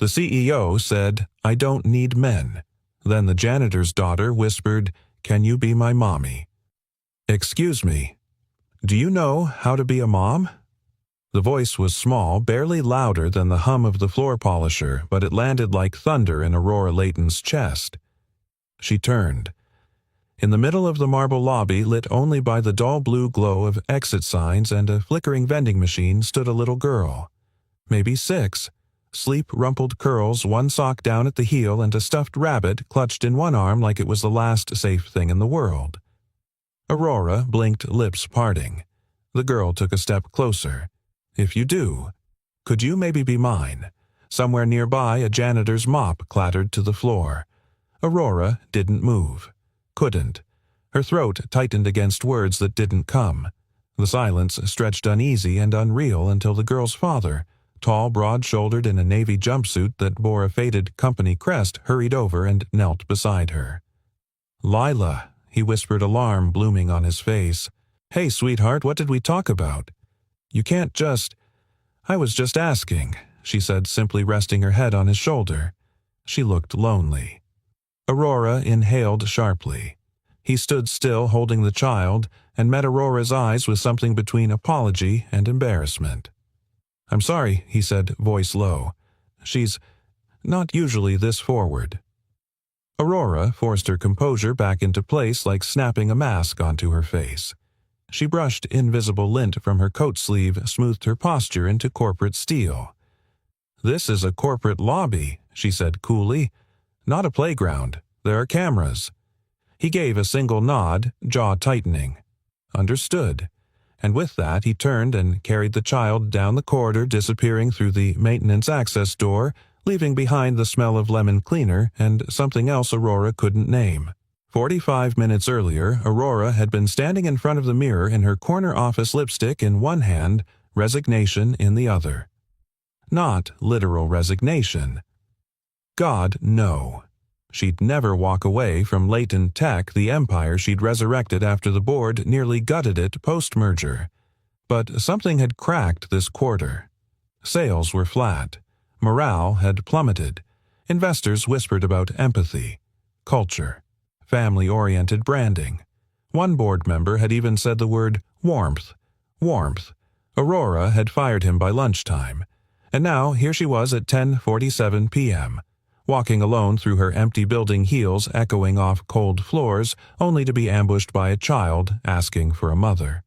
The CEO said, "I don't need men." Then the janitor's daughter whispered, "Can you be my mommy?" "Excuse me, do you know how to be a mom?" The voice was small, barely louder than the hum of the floor polisher, but it landed like thunder in Aurora Layton's chest. She turned. In the middle of the marble lobby, lit only by the dull blue glow of exit signs and a flickering vending machine, stood a little girl. Maybe 6. Sleep rumpled curls, one sock down at the heel, and a stuffed rabbit clutched in one arm like it was the last safe thing in the world. Aurora blinked, lips parting. The girl took a step closer. "If you do, could you maybe be mine?" Somewhere nearby, a janitor's mop clattered to the floor. Aurora didn't move. Couldn't. Her throat tightened against words that didn't come. The silence stretched uneasy and unreal until the girl's father, tall, broad-shouldered in a navy jumpsuit that bore a faded company crest, hurried over and knelt beside her. "Lila," he whispered, alarm blooming on his face. "Hey, sweetheart, what did we talk about?" "You can't just—" "I was just asking," she said, simply resting her head on his shoulder. She looked lonely. Aurora inhaled sharply. He stood still, holding the child, and met Aurora's eyes with something between apology and embarrassment. "I'm sorry," he said, voice low. "She's not usually this forward." Aurora forced her composure back into place like snapping a mask onto her face. She brushed invisible lint from her coat sleeve, smoothed her posture into corporate steel. "This is a corporate lobby," she said coolly. "Not a playground. There are cameras." He gave a single nod, jaw tightening. Understood. And with that, he turned and carried the child down the corridor, disappearing through the maintenance access door, leaving behind the smell of lemon cleaner and something else Aurora couldn't name. 45 minutes earlier, Aurora had been standing in front of the mirror in her corner office, lipstick in one hand, resignation in the other. Not literal resignation. God, no. She'd never walk away from Layton Tech, the empire she'd resurrected after the board nearly gutted it post-merger. But something had cracked this quarter. Sales were flat. Morale had plummeted. Investors whispered about empathy, culture, family-oriented branding. One board member had even said the word warmth. Warmth. Aurora had fired him by lunchtime. And now here she was at 10:47 p.m., walking alone through her empty building, heels echoing off cold floors, only to be ambushed by a child asking for a mother.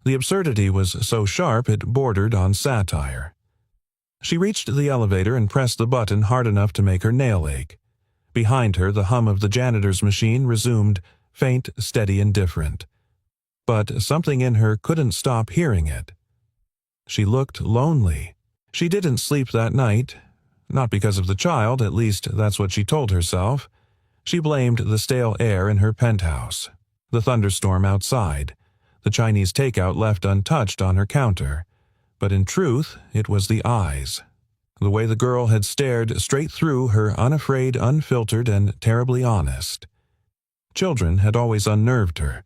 The absurdity was so sharp it bordered on satire. She reached the elevator and pressed the button hard enough to make her nail ache. Behind her, the hum of the janitor's machine resumed, faint, steady, and different. But something in her couldn't stop hearing it. She looked lonely. She didn't sleep that night. Not because of the child, at least that's what she told herself. She blamed the stale air in her penthouse, the thunderstorm outside, the Chinese takeout left untouched on her counter. But in truth, it was the eyes. The way the girl had stared straight through her, unafraid, unfiltered, and terribly honest. Children had always unnerved her,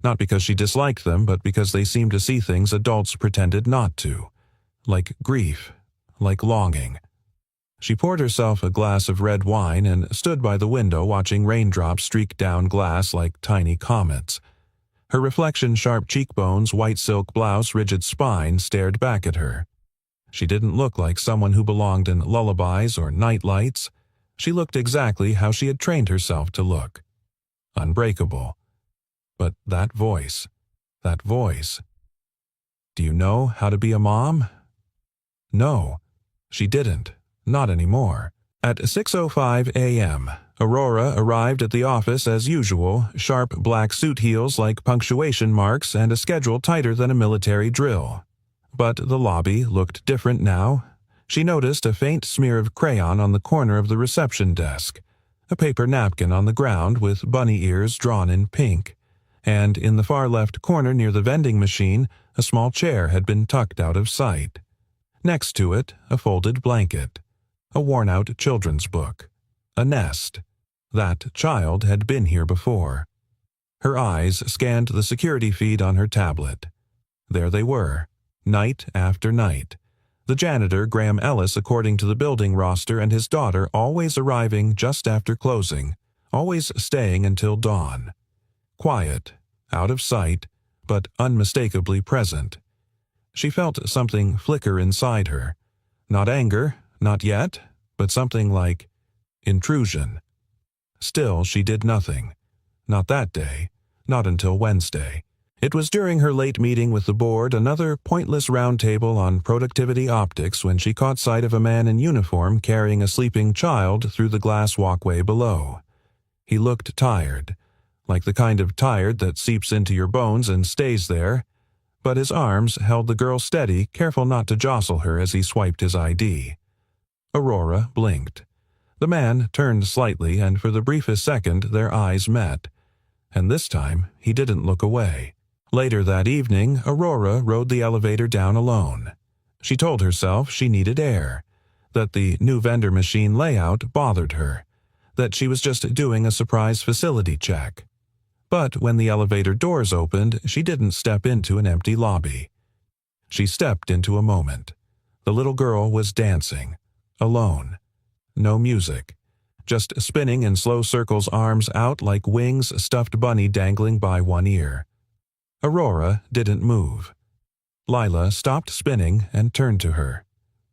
not because she disliked them, but because they seemed to see things adults pretended not to, like grief, like longing. She poured herself a glass of red wine and stood by the window watching raindrops streak down glass like tiny comets. Her reflection, sharp cheekbones, white silk blouse, rigid spine, stared back at her. She didn't look like someone who belonged in lullabies or nightlights. She looked exactly how she had trained herself to look. Unbreakable. But that voice. Do you know how to be a mom? No, she didn't. Not anymore. At 6:05 a.m., Aurora arrived at the office as usual, sharp black suit heels like punctuation marks and a schedule tighter than a military drill. But the lobby looked different now. She noticed a faint smear of crayon on the corner of the reception desk, a paper napkin on the ground with bunny ears drawn in pink, and in the far left corner near the vending machine, a small chair had been tucked out of sight. Next to it, a folded blanket. A worn-out children's book. A nest. That child had been here before. Her eyes scanned the security feed on her tablet. There they were, night after night. The janitor, Graham Ellis, according to the building roster, and his daughter always arriving just after closing, always staying until dawn. Quiet, out of sight, but unmistakably present. She felt something flicker inside her. Not anger, not yet, but something like intrusion. Still, she did nothing. Not that day, not until Wednesday. It was during her late meeting with the board, another pointless roundtable on productivity optics, when she caught sight of a man in uniform carrying a sleeping child through the glass walkway below. He looked tired, like the kind of tired that seeps into your bones and stays there, but his arms held the girl steady, careful not to jostle her as he swiped his ID. Aurora blinked. The man turned slightly, and for the briefest second their eyes met. And this time he didn't look away. Later that evening, Aurora rode the elevator down alone. She told herself she needed air, that the new vendor machine layout bothered her, that she was just doing a surprise facility check. But when the elevator doors opened, she didn't step into an empty lobby. She stepped into a moment. The little girl was dancing, alone. No music. Just spinning in slow circles, arms out like wings, stuffed bunny dangling by one ear. Aurora didn't move. Lila stopped spinning and turned to her.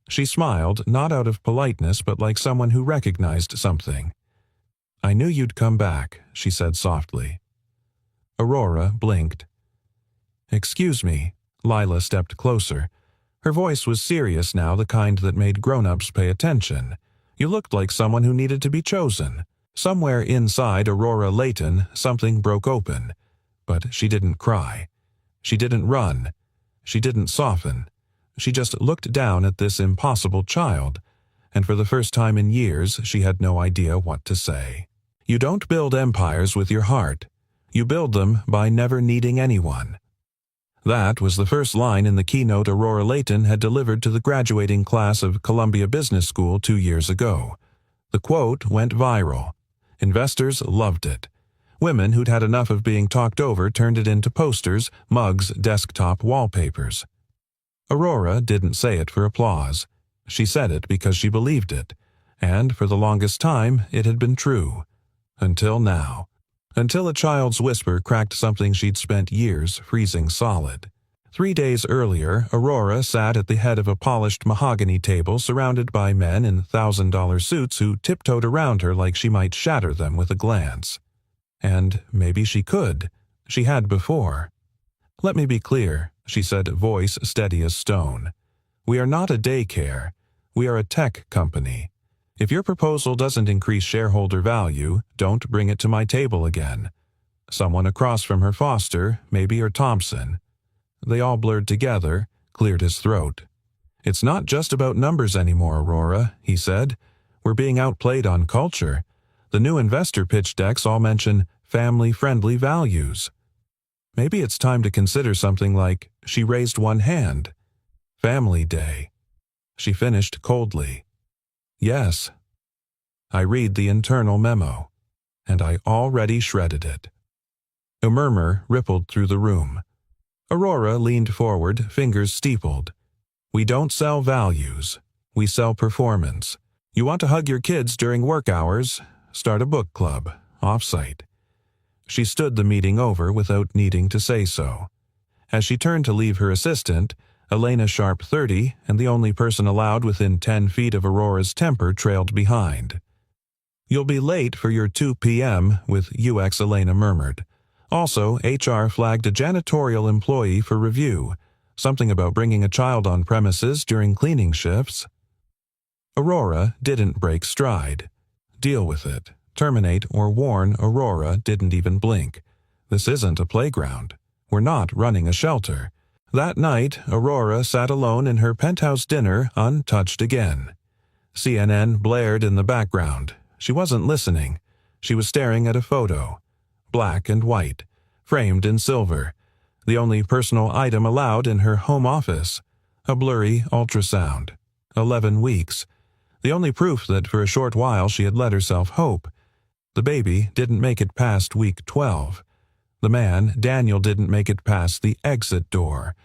She smiled, not out of politeness, but like someone who recognized something. "I knew you'd come back," she said softly. Aurora blinked. "Excuse me." Lila stepped closer. Her voice was serious now, the kind that made grown-ups pay attention. "You looked like someone who needed to be chosen." Somewhere inside Aurora Layton, something broke open. But she didn't cry. She didn't run. She didn't soften. She just looked down at this impossible child, and for the first time in years she had no idea what to say. You don't build empires with your heart. You build them by never needing anyone. That was the first line in the keynote Aurora Layton had delivered to the graduating class of Columbia Business School 2 years ago. The quote went viral. Investors loved it. Women who'd had enough of being talked over turned it into posters, mugs, desktop wallpapers. Aurora didn't say it for applause. She said it because she believed it, and for the longest time it had been true. Until now. Until a child's whisper cracked something she'd spent years freezing solid. 3 days earlier, Aurora sat at the head of a polished mahogany table surrounded by men in $1,000 suits who tiptoed around her like she might shatter them with a glance. And maybe she could. She had before. "Let me be clear," she said, voice steady as stone. "We are not a daycare. We are a tech company. If your proposal doesn't increase shareholder value, don't bring it to my table again." Someone across from her Foster, maybe, or Thompson. They all blurred together, cleared his throat. "It's not just about numbers anymore, Aurora," he said. "We're being outplayed on culture. The new investor pitch decks all mention family-friendly values. Maybe it's time to consider something like," she raised one hand, "Family Day." She finished coldly. "Yes." I read the internal memo, and I already shredded it. A murmur rippled through the room. Aurora leaned forward, fingers steepled. "We don't sell values. We sell performance. You want to hug your kids during work hours? Start a book club, off-site." She stood the meeting over without needing to say so. As she turned to leave her assistant, Elena Sharp 30, and the only person allowed within 10 feet of Aurora's temper, trailed behind. "You'll be late for your 2 p.m., with UX, Elena murmured. Also, HR flagged a janitorial employee for review, something about bringing a child on premises during cleaning shifts. Aurora didn't break stride. Deal with it. Terminate or warn Aurora didn't even blink. This isn't a playground. We're not running a shelter. That night, Aurora sat alone in her penthouse dinner, untouched again. CNN blared in the background. She wasn't listening. She was staring at a photo. Black and white, framed in silver. The only personal item allowed in her home office. A blurry ultrasound. 11 weeks. The only proof that for a short while she had let herself hope. The baby didn't make it past week 12. The man, Daniel, didn't make it past the exit door.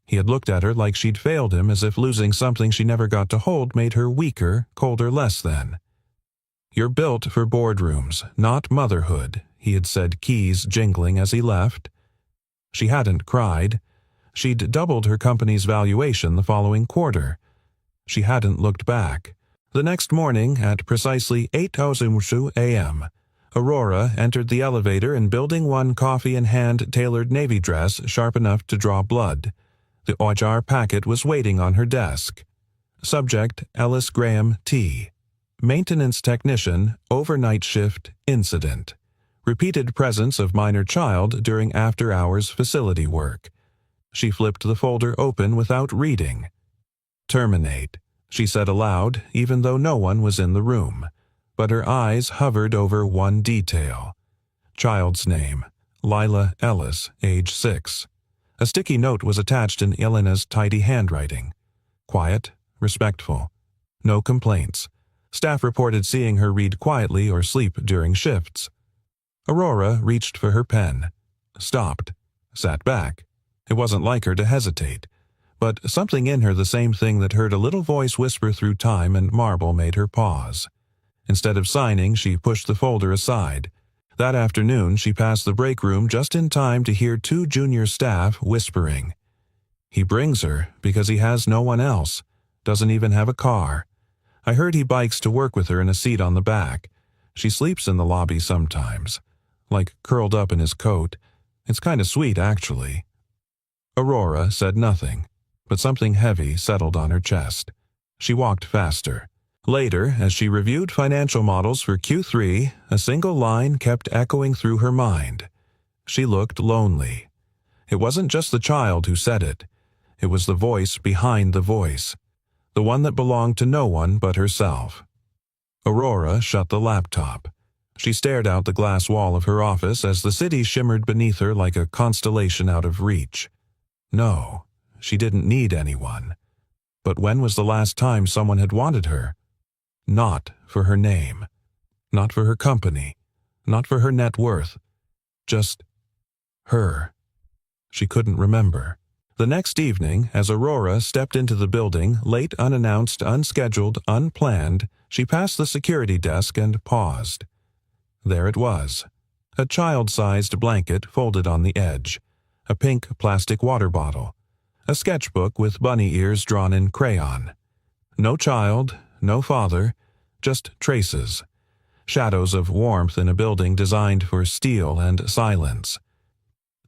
He had looked at her like she'd failed him, as if losing something she never got to hold made her weaker, colder less than. "You're built for boardrooms, not motherhood," he had said, keys jingling as he left. She hadn't cried. She'd doubled her company's valuation the following quarter. She hadn't looked back. The next morning, at precisely 8:00 a.m., Aurora entered the elevator in Building 1 coffee-in-hand tailored navy dress sharp enough to draw blood. The HR packet was waiting on her desk. Subject: Ellis Graham T. Maintenance technician, overnight shift, incident. Repeated presence of minor child during after-hours facility work. She flipped the folder open without reading. "Terminate," she said aloud, even though no one was in the room. But her eyes hovered over one detail. Child's name: Lila Ellis, age 6. A sticky note was attached in Elena's tidy handwriting. Quiet, respectful. No complaints. Staff reported seeing her read quietly or sleep during shifts. Aurora reached for her pen. Stopped. Sat back. It wasn't like her to hesitate. But something in her, the same thing that heard a little voice whisper through time and marble, made her pause. Instead of signing, she pushed the folder aside. That afternoon, she passed the break room just in time to hear 2 junior staff whispering. "He brings her because he has no one else. Doesn't even have a car. I heard he bikes to work with her in a seat on the back. She sleeps in the lobby sometimes, like curled up in his coat. It's kind of sweet, actually." Aurora said nothing, but something heavy settled on her chest. She walked faster. Later, as she reviewed financial models for Q3, a single line kept echoing through her mind. She looked lonely. It wasn't just the child who said it. It was the voice behind the voice, the one that belonged to no one but herself. Aurora shut the laptop. She stared out the glass wall of her office as the city shimmered beneath her like a constellation out of reach. No, she didn't need anyone. But when was the last time someone had wanted her? Not for her name. Not for her company. Not for her net worth. Just her. She couldn't remember. The next evening, as Aurora stepped into the building, late, unannounced, unscheduled, unplanned, she passed the security desk and paused. There it was. A child-sized blanket folded on the edge. A pink plastic water bottle. A sketchbook with bunny ears drawn in crayon. No child, no father, just traces. Shadows of warmth in a building designed for steel and silence.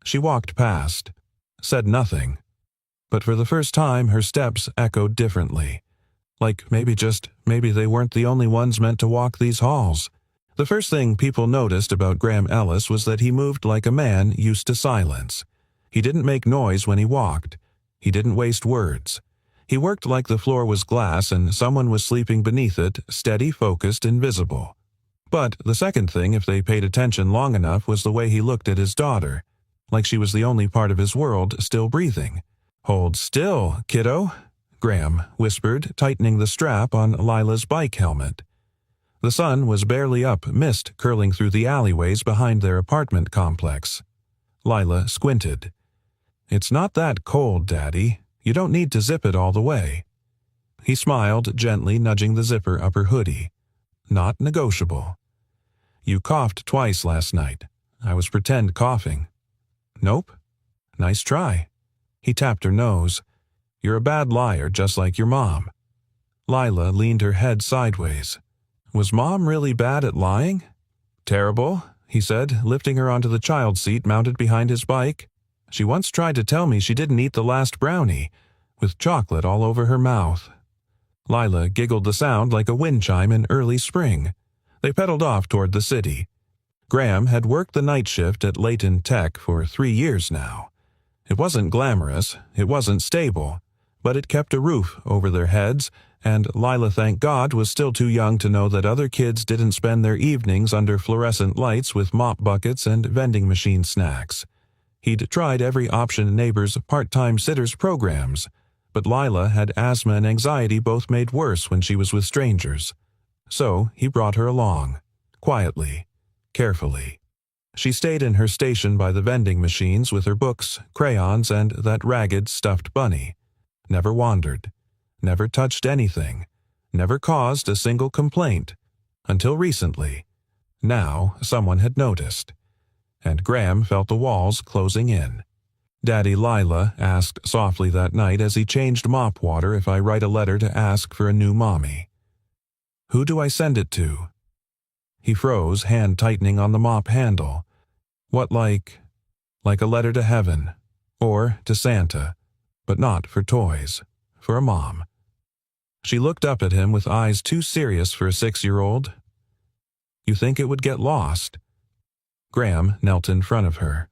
She walked past, said nothing, but for the first time her steps echoed differently. Like maybe they weren't the only ones meant to walk these halls. The first thing people noticed about Graham Ellis was that he moved like a man used to silence. He didn't make noise when he walked. He didn't waste words. He worked like the floor was glass and someone was sleeping beneath it, steady, focused, invisible. But the second thing, if they paid attention long enough, was the way he looked at his daughter, like she was the only part of his world still breathing. "Hold still, kiddo," Graham whispered, tightening the strap on Lila's bike helmet. The sun was barely up, mist curling through the alleyways behind their apartment complex. Lila squinted. "It's not that cold, Daddy. You don't need to zip it all the way." He smiled, gently nudging the zipper up her hoodie. "Not negotiable." "You coughed twice last night. I was pretend coughing." "Nope." "Nice try." He tapped her nose. "You're a bad liar, just like your mom." Lila leaned her head sideways. Was Mom really bad at lying? "Terrible," he said, lifting her onto the child seat mounted behind his bike. "She once tried to tell me she didn't eat the last brownie, with chocolate all over her mouth." Lila giggled the sound like a wind chime in early spring. They pedaled off toward the city. Graham had worked the night shift at Layton Tech for 3 years now. It wasn't glamorous, it wasn't stable, but it kept a roof over their heads, and Lila, thank God, was still too young to know that other kids didn't spend their evenings under fluorescent lights with mop buckets and vending machine snacks. He'd tried every option Neighbor's part-time sitters programs, but Lila had asthma and anxiety both made worse when she was with strangers. So he brought her along, quietly, carefully. She stayed in her station by the vending machines with her books, crayons, and that ragged stuffed bunny. Never wandered. Never touched anything. Never caused a single complaint. Until recently. Now someone had noticed. And Graham felt the walls closing in. Daddy Lila asked softly that night as he changed mop water if I write a letter to ask for a new mommy. Who do I send it to? He froze, hand tightening on the mop handle. What, like a letter to heaven, or to Santa, but not for toys, for a mom. She looked up at him with eyes too serious for a 6-year-old. You think it would get lost? Graham knelt in front of her.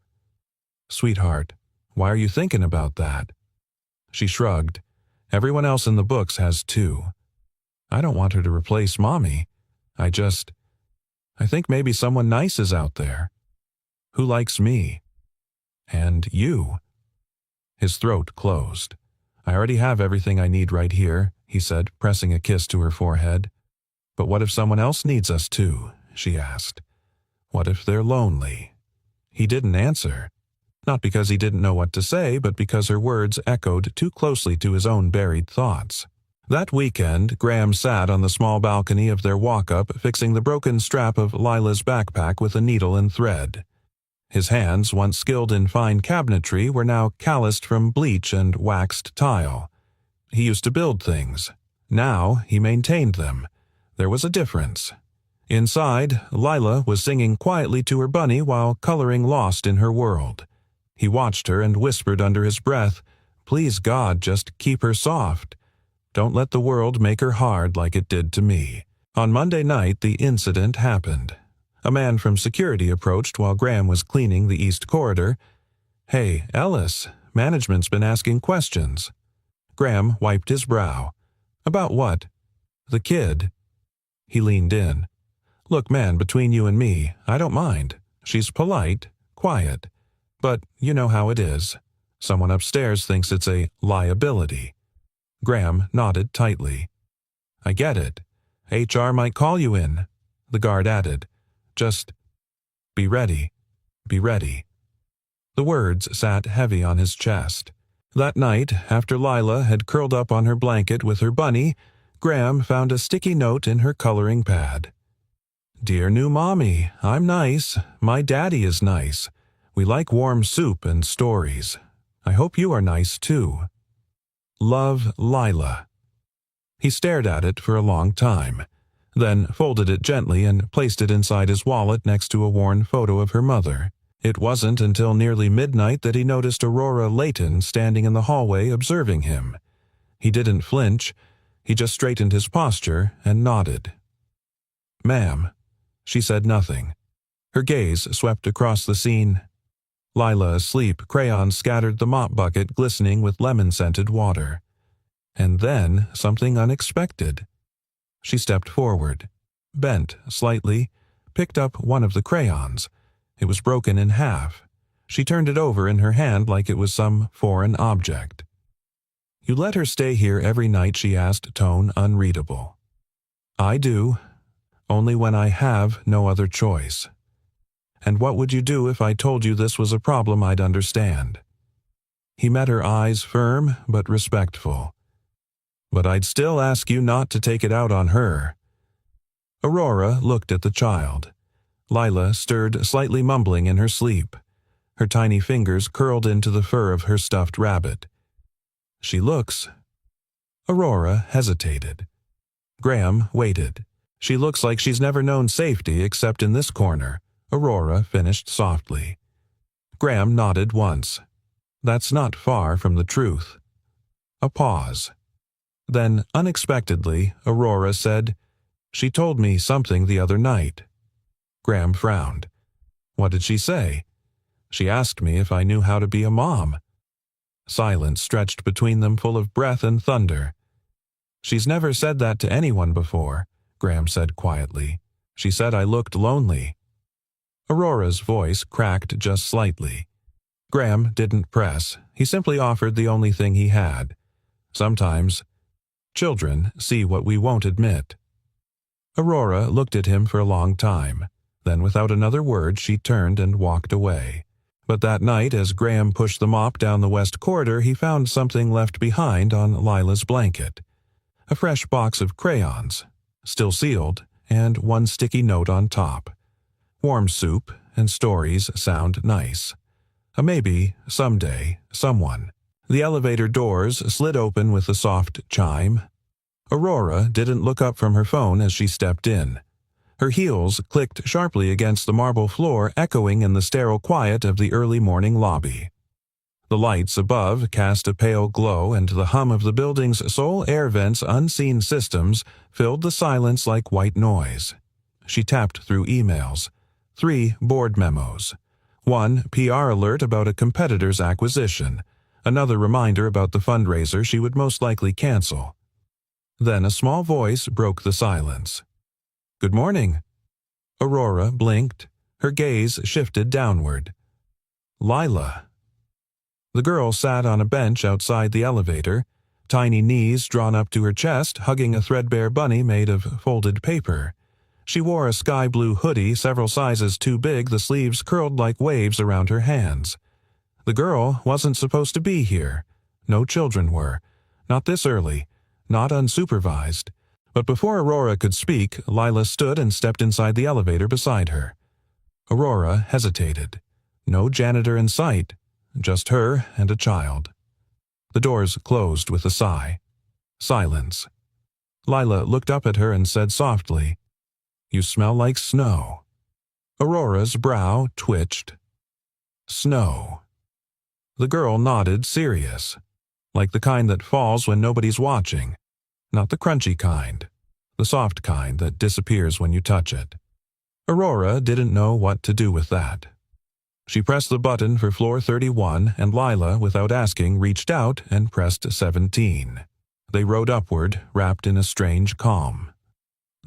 Sweetheart, why are you thinking about that? She shrugged. Everyone else in the books has too. I don't want her to replace Mommy. I think maybe someone nice is out there. Who likes me? And you. His throat closed. I already have everything I need right here, he said, pressing a kiss to her forehead. But what if someone else needs us too? She asked. What if they're lonely? He didn't answer. Not because he didn't know what to say, but because her words echoed too closely to his own buried thoughts. That weekend, Graham sat on the small balcony of their walk-up, fixing the broken strap of Lila's backpack with a needle and thread. His hands, once skilled in fine cabinetry, were now calloused from bleach and waxed tile. He used to build things. Now he maintained them. There was a difference. Inside, Lila was singing quietly to her bunny while coloring lost in her world. He watched her and whispered under his breath, Please God, just keep her soft. Don't let the world make her hard like it did to me. On Monday night, the incident happened. A man from security approached while Graham was cleaning the east corridor. Hey, Ellis, management's been asking questions. Graham wiped his brow. About what? The kid. He leaned in. Look, man, between you and me, I don't mind. She's polite, quiet. But you know how it is. Someone upstairs thinks it's a liability. Graham nodded tightly. I get it. HR might call you in. The guard added. Just be ready. Be ready. The words sat heavy on his chest. That night, after Lila had curled up on her blanket with her bunny, Graham found a sticky note in her coloring pad. Dear new mommy, I'm nice. My daddy is nice. We like warm soup and stories. I hope you are nice too. Love, Lila. He stared at it for a long time, then folded it gently and placed it inside his wallet next to a worn photo of her mother. It wasn't until nearly midnight that he noticed Aurora Layton standing in the hallway observing him. He didn't flinch. He just straightened his posture and nodded. Ma'am. She said nothing. Her gaze swept across the scene. Lila asleep, crayons scattered the mop bucket glistening with lemon-scented water. And then something unexpected. She stepped forward, bent slightly, picked up one of the crayons. It was broken in half. She turned it over in her hand like it was some foreign object. You let her stay here every night, she asked, tone unreadable. I do, only when I have no other choice. And what would you do if I told you this was a problem I'd understand? He met her eyes firm but respectful. But I'd still ask you not to take it out on her. Aurora looked at the child. Lila stirred, slightly mumbling in her sleep. Her tiny fingers curled into the fur of her stuffed rabbit. She looks. Aurora hesitated. Graham waited. She looks like she's never known safety except in this corner, Aurora finished softly. Graham nodded once. That's not far from the truth. A pause. Then, unexpectedly, Aurora said, She told me something the other night. Graham frowned. What did she say? She asked me if I knew how to be a mom. Silence stretched between them, full of breath and thunder. She's never said that to anyone before, Graham said quietly. She said I looked lonely. Aurora's voice cracked just slightly. Graham didn't press. He simply offered the only thing he had. Sometimes, children see what we won't admit. Aurora looked at him for a long time. Then without another word she turned and walked away. But that night, as Graham pushed the mop down the west corridor, he found something left behind on Lila's blanket. A fresh box of crayons, still sealed, and one sticky note on top. Warm soup and stories sound nice. A maybe, someday, someone. The elevator doors slid open with a soft chime. Aurora didn't look up from her phone as she stepped in. Her heels clicked sharply against the marble floor, echoing in the sterile quiet of the early morning lobby. The lights above cast a pale glow, and the hum of the building's sole air vent's unseen systems filled the silence like white noise. She tapped through emails. 3 board memos. 1 PR alert about a competitor's acquisition. Another reminder about the fundraiser she would most likely cancel. Then a small voice broke the silence. "Good morning." Aurora blinked. Her gaze shifted downward. "Lila." The girl sat on a bench outside the elevator, tiny knees drawn up to her chest, hugging a threadbare bunny made of folded paper. She wore a sky-blue hoodie several sizes too big, the sleeves curled like waves around her hands. The girl wasn't supposed to be here. No children were. Not this early. Not unsupervised. But before Aurora could speak, Lila stood and stepped inside the elevator beside her. Aurora hesitated. No janitor in sight. Just her and a child. The doors closed with a sigh. Silence. Lila looked up at her and said softly, "You smell like snow." Aurora's brow twitched. Snow. The girl nodded, serious. Like the kind that falls when nobody's watching. Not the crunchy kind. The soft kind that disappears when you touch it. Aurora didn't know what to do with that. She pressed the button for floor 31, and Lila, without asking, reached out and pressed 17. They rode upward, wrapped in a strange calm.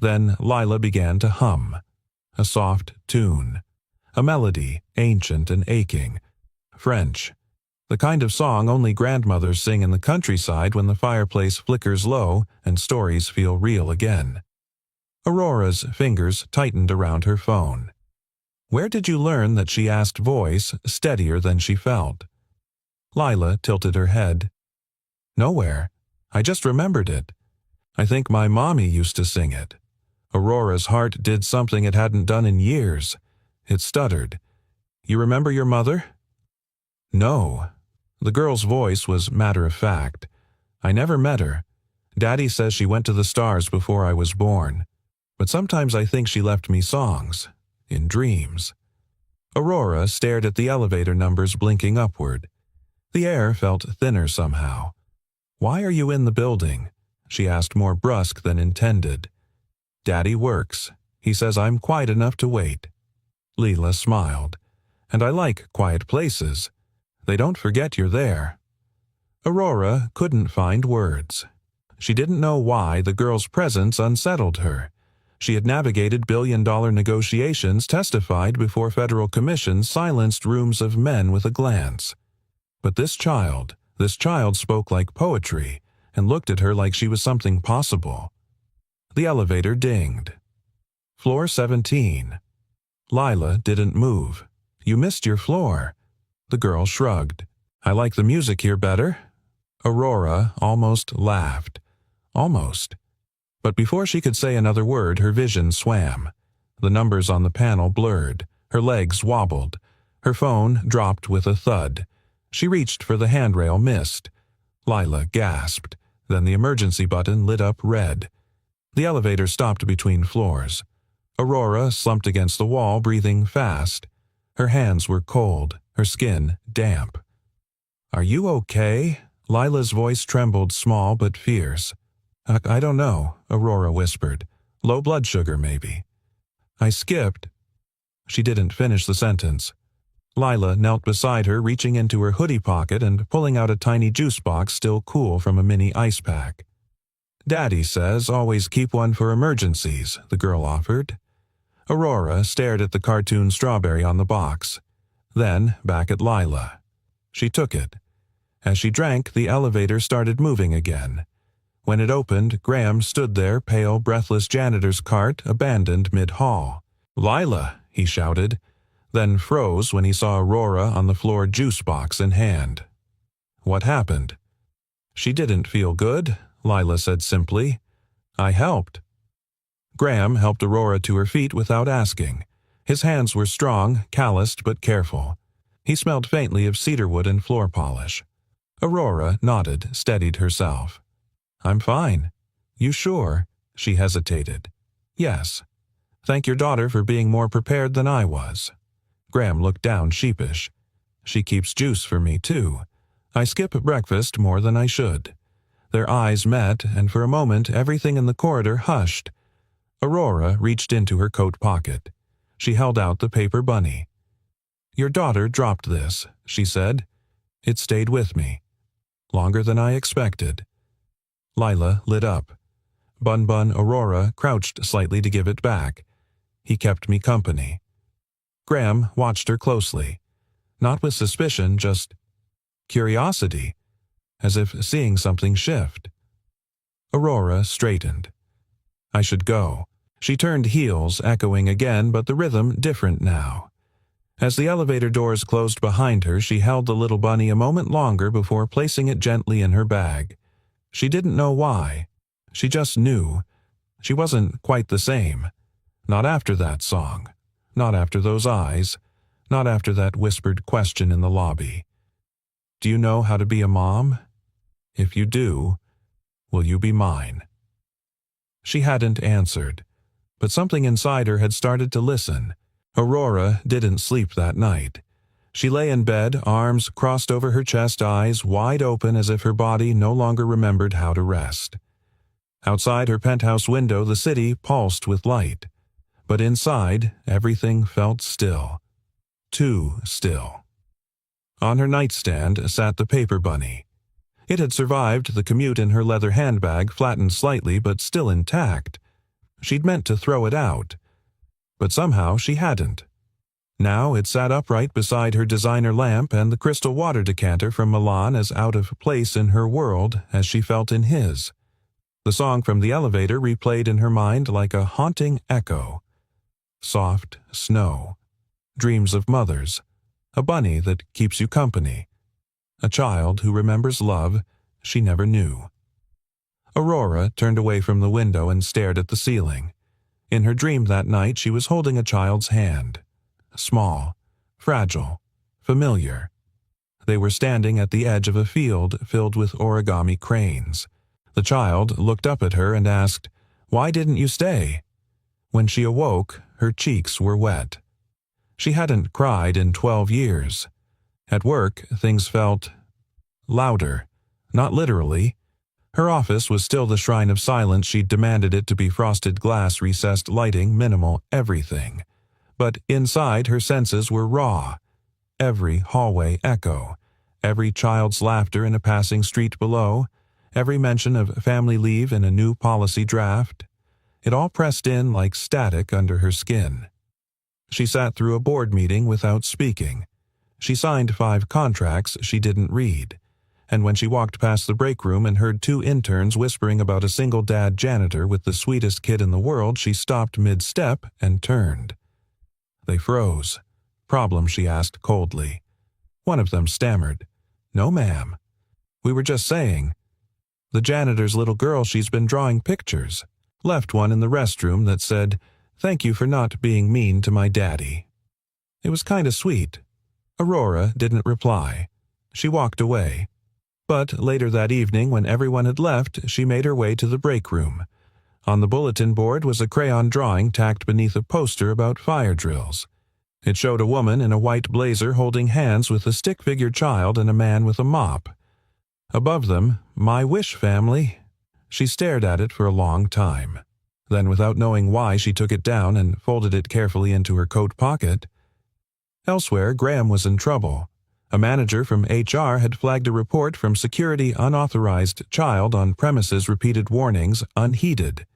Then Lila began to hum. A soft tune. A melody, ancient and aching. French. The kind of song only grandmothers sing in the countryside when the fireplace flickers low and stories feel real again. Aurora's fingers tightened around her phone. "Where did you learn that?" she asked, voice steadier than she felt. Lila tilted her head. "Nowhere. I just remembered it. I think my mommy used to sing it." Aurora's heart did something it hadn't done in years. It stuttered. "You remember your mother?" "No." The girl's voice was matter-of-fact. "I never met her. Daddy says she went to the stars before I was born. But sometimes I think she left me songs. In dreams." Aurora stared at the elevator numbers blinking upward. The air felt thinner somehow. "Why are you in the building?" she asked, more brusque than intended. "Daddy works. He says I'm quiet enough to wait." Lila smiled. "And I like quiet places. They don't forget you're there." Aurora couldn't find words. She didn't know why the girl's presence unsettled her. She had navigated billion-dollar negotiations, testified before federal commissions, silenced rooms of men with a glance. But this child spoke like poetry and looked at her like she was something possible. The elevator dinged. Floor 17. Lila didn't move. "You missed your floor." The girl shrugged. "I like the music here better." Aurora almost laughed. Almost. But before she could say another word, her vision swam. The numbers on the panel blurred. Her legs wobbled. Her phone dropped with a thud. She reached for the handrail, missed. Lila gasped. Then the emergency button lit up red. The elevator stopped between floors. Aurora slumped against the wall, breathing fast. Her hands were cold, her skin damp. "Are you okay?" Lila's voice trembled, small but fierce. I don't know," Aurora whispered. "Low blood sugar, maybe." "I skipped." She didn't finish the sentence. Lila knelt beside her, reaching into her hoodie pocket and pulling out a tiny juice box still cool from a mini ice pack. "Daddy says always keep one for emergencies," the girl offered. Aurora stared at the cartoon strawberry on the box. Then back at Lila. She took it. As she drank, the elevator started moving again. When it opened, Graham stood there, pale, breathless janitor's cart abandoned mid-hall. "Lila," he shouted, then froze when he saw Aurora on the floor, juice box in hand. What happened? She didn't feel good, Lila said simply. I helped. Graham helped Aurora to her feet without asking. His hands were strong, calloused but careful. He smelled faintly of cedarwood and floor polish. Aurora nodded, steadied herself. I'm fine. You sure? She hesitated. Yes. Thank your daughter for being more prepared than I was. Graham looked down, sheepish. She keeps juice for me, too. I skip breakfast more than I should. Their eyes met, and for a moment everything in the corridor hushed. Aurora reached into her coat pocket. She held out the paper bunny. Your daughter dropped this, she said. It stayed with me. Longer than I expected. Lila lit up. Bun Aurora crouched slightly to give it back. He kept me company. Graham watched her closely. Not with suspicion, just curiosity, as if seeing something shift. Aurora straightened. I should go. She turned heels, echoing again, but the rhythm different now. As the elevator doors closed behind her, she held the little bunny a moment longer before placing it gently in her bag. She didn't know why. She just knew. She wasn't quite the same. Not after that song. Not after those eyes. Not after that whispered question in the lobby. Do you know how to be a mom? If you do, will you be mine? She hadn't answered, but something inside her had started to listen. Aurora didn't sleep that night. She lay in bed, arms crossed over her chest, eyes wide open as if her body no longer remembered how to rest. Outside her penthouse window, the city pulsed with light. But inside, everything felt still. Too still. On her nightstand sat the paper bunny. It had survived the commute in her leather handbag, flattened slightly but still intact. She'd meant to throw it out. But somehow she hadn't. Now it sat upright beside her designer lamp and the crystal water decanter from Milan as out of place in her world as she felt in his. The song from the elevator replayed in her mind like a haunting echo. Soft snow. Dreams of mothers. A bunny that keeps you company. A child who remembers love she never knew. Aurora turned away from the window and stared at the ceiling. In her dream that night she was holding a child's hand. Small, fragile, familiar. They were standing at the edge of a field filled with origami cranes. The child looked up at her and asked, "Why didn't you stay?" When she awoke, her cheeks were wet. She hadn't cried in 12 years. At work, things felt louder, not literally. Her office was still the shrine of silence she'd demanded it to be: frosted glass, recessed lighting, minimal everything. But inside, her senses were raw. Every hallway echo, every child's laughter in a passing street below, every mention of family leave in a new policy draft. It all pressed in like static under her skin. She sat through a board meeting without speaking. She signed 5 contracts she didn't read. And when she walked past the break room and heard 2 interns whispering about a single dad janitor with the sweetest kid in the world, she stopped mid-step and turned. They froze. "Problem?" she asked coldly. One of them stammered. "No, ma'am. We were just saying. The janitor's little girl, she's been drawing pictures. Left one in the restroom that said, 'Thank you for not being mean to my daddy.'" It was kind of sweet. Aurora didn't reply. She walked away. But later that evening, when everyone had left, she made her way to the break room. On the bulletin board was a crayon drawing tacked beneath a poster about fire drills. It showed a woman in a white blazer holding hands with a stick-figure child and a man with a mop. Above them, "My wish, family." She stared at it for a long time. Then, without knowing why, she took it down and folded it carefully into her coat pocket. Elsewhere, Graham was in trouble. A manager from HR had flagged a report from security: unauthorized child on premises, repeated warnings, unheeded.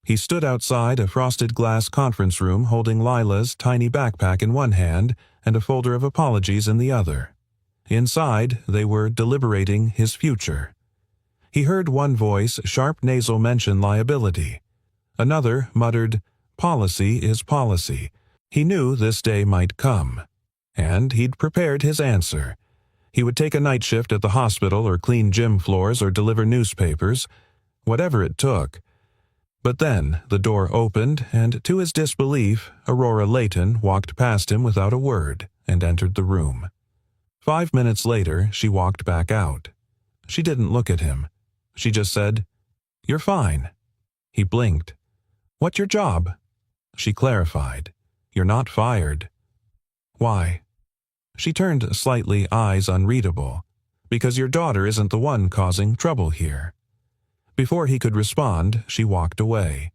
He stood outside a frosted glass conference room holding Lila's tiny backpack in one hand and a folder of apologies in the other. Inside, they were deliberating his future. He heard one voice, sharp nasal, mention liability. Another muttered, "Policy is policy," He knew this day might come, and he'd prepared his answer. He would take a night shift at the hospital or clean gym floors or deliver newspapers, whatever it took. But then the door opened, and to his disbelief, Aurora Layton walked past him without a word and entered the room. 5 minutes later, she walked back out. She didn't look at him. She just said, "You're fine." He blinked. "What's your job?" She clarified, "You're not fired." "Why?" She turned slightly, eyes unreadable. "Because your daughter isn't the one causing trouble here." Before he could respond, she walked away.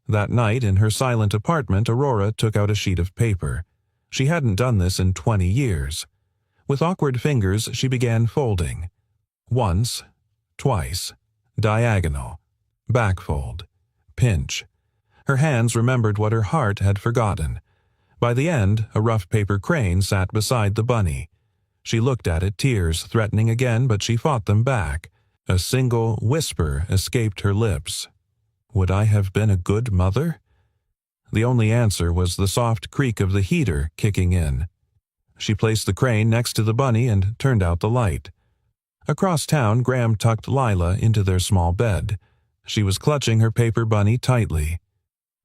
That night in her silent apartment, Aurora took out a sheet of paper. She hadn't done this in 20 years. With awkward fingers, she began folding. Once, twice, diagonal, backfold, pinch. Her hands remembered what her heart had forgotten. By the end, a rough paper crane sat beside the bunny. She looked at it, tears threatening again, but she fought them back. A single whisper escaped her lips. Would I have been a good mother? The only answer was the soft creak of the heater kicking in. She placed the crane next to the bunny and turned out the light. Across town, Graham tucked Lila into their small bed. She was clutching her paper bunny tightly.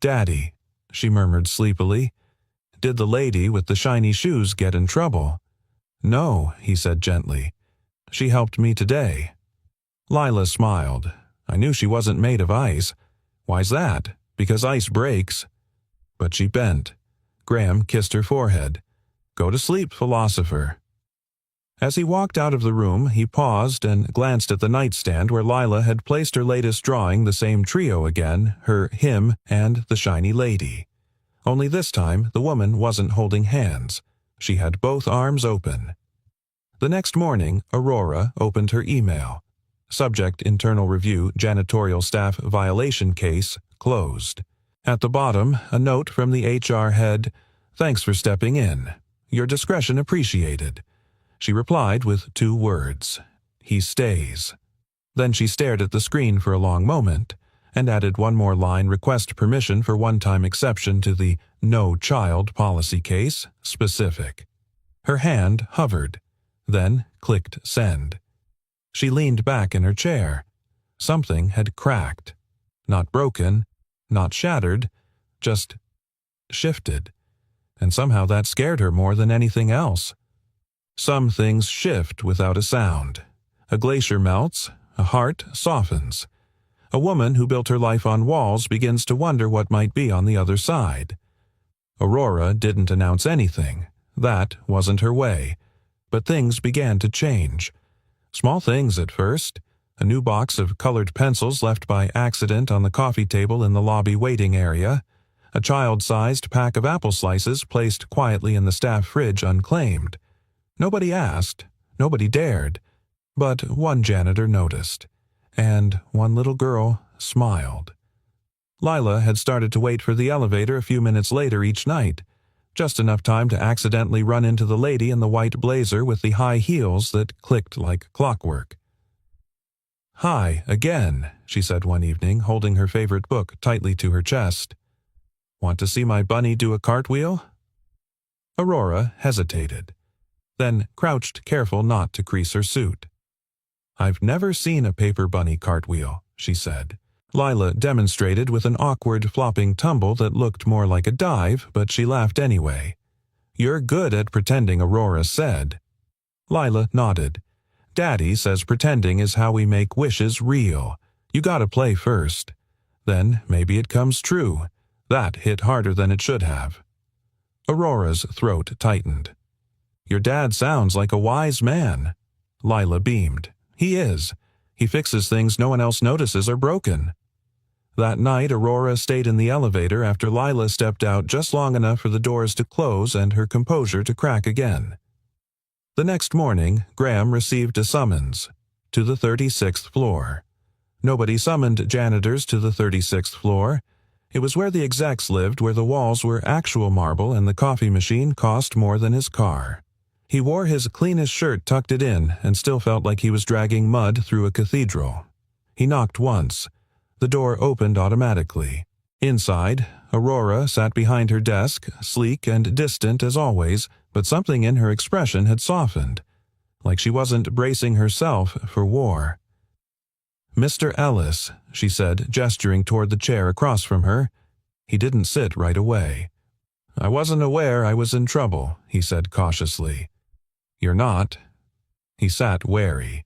"Daddy," she murmured sleepily. "Did the lady with the shiny shoes get in trouble?" "No," he said gently. "She helped me today." Lila smiled. "I knew she wasn't made of ice." "Why's that?" "Because ice breaks." But she bent. Graham kissed her forehead. "Go to sleep, philosopher." As he walked out of the room, he paused and glanced at the nightstand where Lila had placed her latest drawing, the same trio again, him, and the shiny lady. Only this time, the woman wasn't holding hands. She had both arms open. The next morning, Aurora opened her email. Subject: Internal Review, Janitorial Staff Violation Case, closed. At the bottom, a note from the HR head: "Thanks for stepping in. Your discretion appreciated." She replied with 2 words: "He stays." Then she stared at the screen for a long moment, and added one more line: "Request permission for one-time exception to the no child policy case, specific." Her hand hovered, then clicked send. She leaned back in her chair. Something had cracked. Not broken, not shattered, just shifted. And somehow that scared her more than anything else. Some things shift without a sound. A glacier melts, a heart softens. A woman who built her life on walls begins to wonder what might be on the other side. Aurora didn't announce anything. That wasn't her way. But things began to change. Small things at first. A new box of colored pencils left by accident on the coffee table in the lobby waiting area. A child-sized pack of apple slices placed quietly in the staff fridge unclaimed. Nobody asked, nobody dared, but one janitor noticed, and one little girl smiled. Lila had started to wait for the elevator a few minutes later each night, just enough time to accidentally run into the lady in the white blazer with the high heels that clicked like clockwork. "Hi, again," she said one evening, holding her favorite book tightly to her chest. "Want to see my bunny do a cartwheel?" Aurora hesitated, then crouched careful not to crease her suit. "I've never seen a paper bunny cartwheel," she said. Lila demonstrated with an awkward flopping tumble that looked more like a dive, but she laughed anyway. "You're good at pretending," Aurora said. Lila nodded. "Daddy says pretending is how we make wishes real. You gotta play first. Then maybe it comes true." That hit harder than it should have. Aurora's throat tightened. "Your dad sounds like a wise man." Lila beamed. "He is. He fixes things no one else notices are broken." That night, Aurora stayed in the elevator after Lila stepped out just long enough for the doors to close and her composure to crack again. The next morning, Graham received a summons to the 36th floor. Nobody summoned janitors to the 36th floor. It was where the execs lived, where the walls were actual marble and the coffee machine cost more than his car. He wore his cleanest shirt, tucked it in, and still felt like he was dragging mud through a cathedral. He knocked once. The door opened automatically. Inside, Aurora sat behind her desk, sleek and distant as always, but something in her expression had softened, like she wasn't bracing herself for war. "Mr. Ellis," she said, gesturing toward the chair across from her. He didn't sit right away. "I wasn't aware I was in trouble," he said cautiously. "You're not." He sat wary.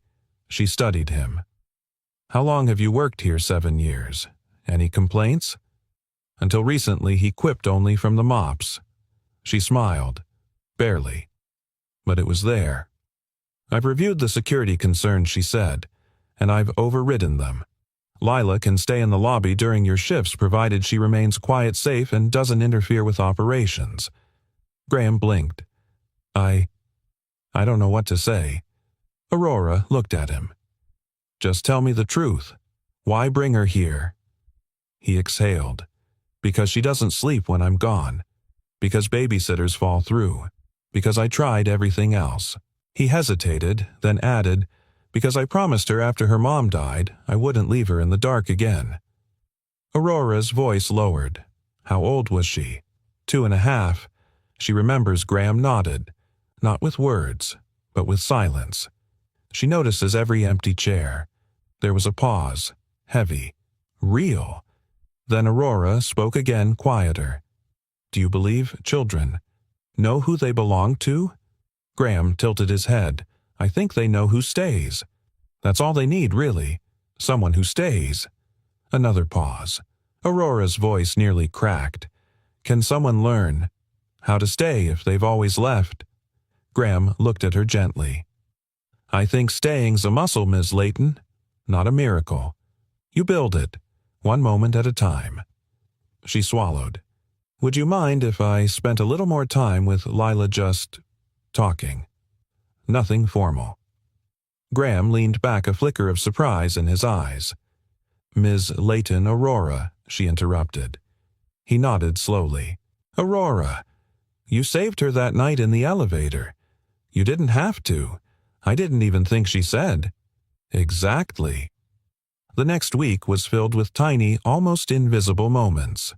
She studied him. "How long have you worked here? 7 years. Any complaints?" Until recently he quipped only from the mops. She smiled. Barely. But it was there. "I've reviewed the security concerns," she said, "and I've overridden them. Lila can stay in the lobby during your shifts provided she remains quiet, safe, and doesn't interfere with operations." Graham blinked. I don't know what to say." Aurora looked at him. "Just tell me the truth. Why bring her here?" He exhaled. "Because she doesn't sleep when I'm gone. Because babysitters fall through. Because I tried everything else." He hesitated, then added, "Because I promised her after her mom died I wouldn't leave her in the dark again." Aurora's voice lowered. How old was she? 2.5. She remembers Graham nodded, not with words, but with silence. She notices every empty chair. There was a pause, heavy, real. Then Aurora spoke again, quieter. "Do you believe children know who they belong to?" Graham tilted his head. "I think they know who stays. That's all they need, really. Someone who stays." Another pause. Aurora's voice nearly cracked. "Can someone learn how to stay if they've always left?" Graham looked at her gently. "I think staying's a muscle, Ms. Layton, not a miracle. You build it, one moment at a time." She swallowed. "Would you mind if I spent a little more time with Lila just talking? Nothing formal." Graham leaned back, a flicker of surprise in his eyes. "Ms. Layton Aurora," she interrupted. He nodded slowly. "Aurora. You saved her that night in the elevator. You didn't have to. I didn't even think she said." "Exactly." The next week was filled with tiny, almost invisible moments.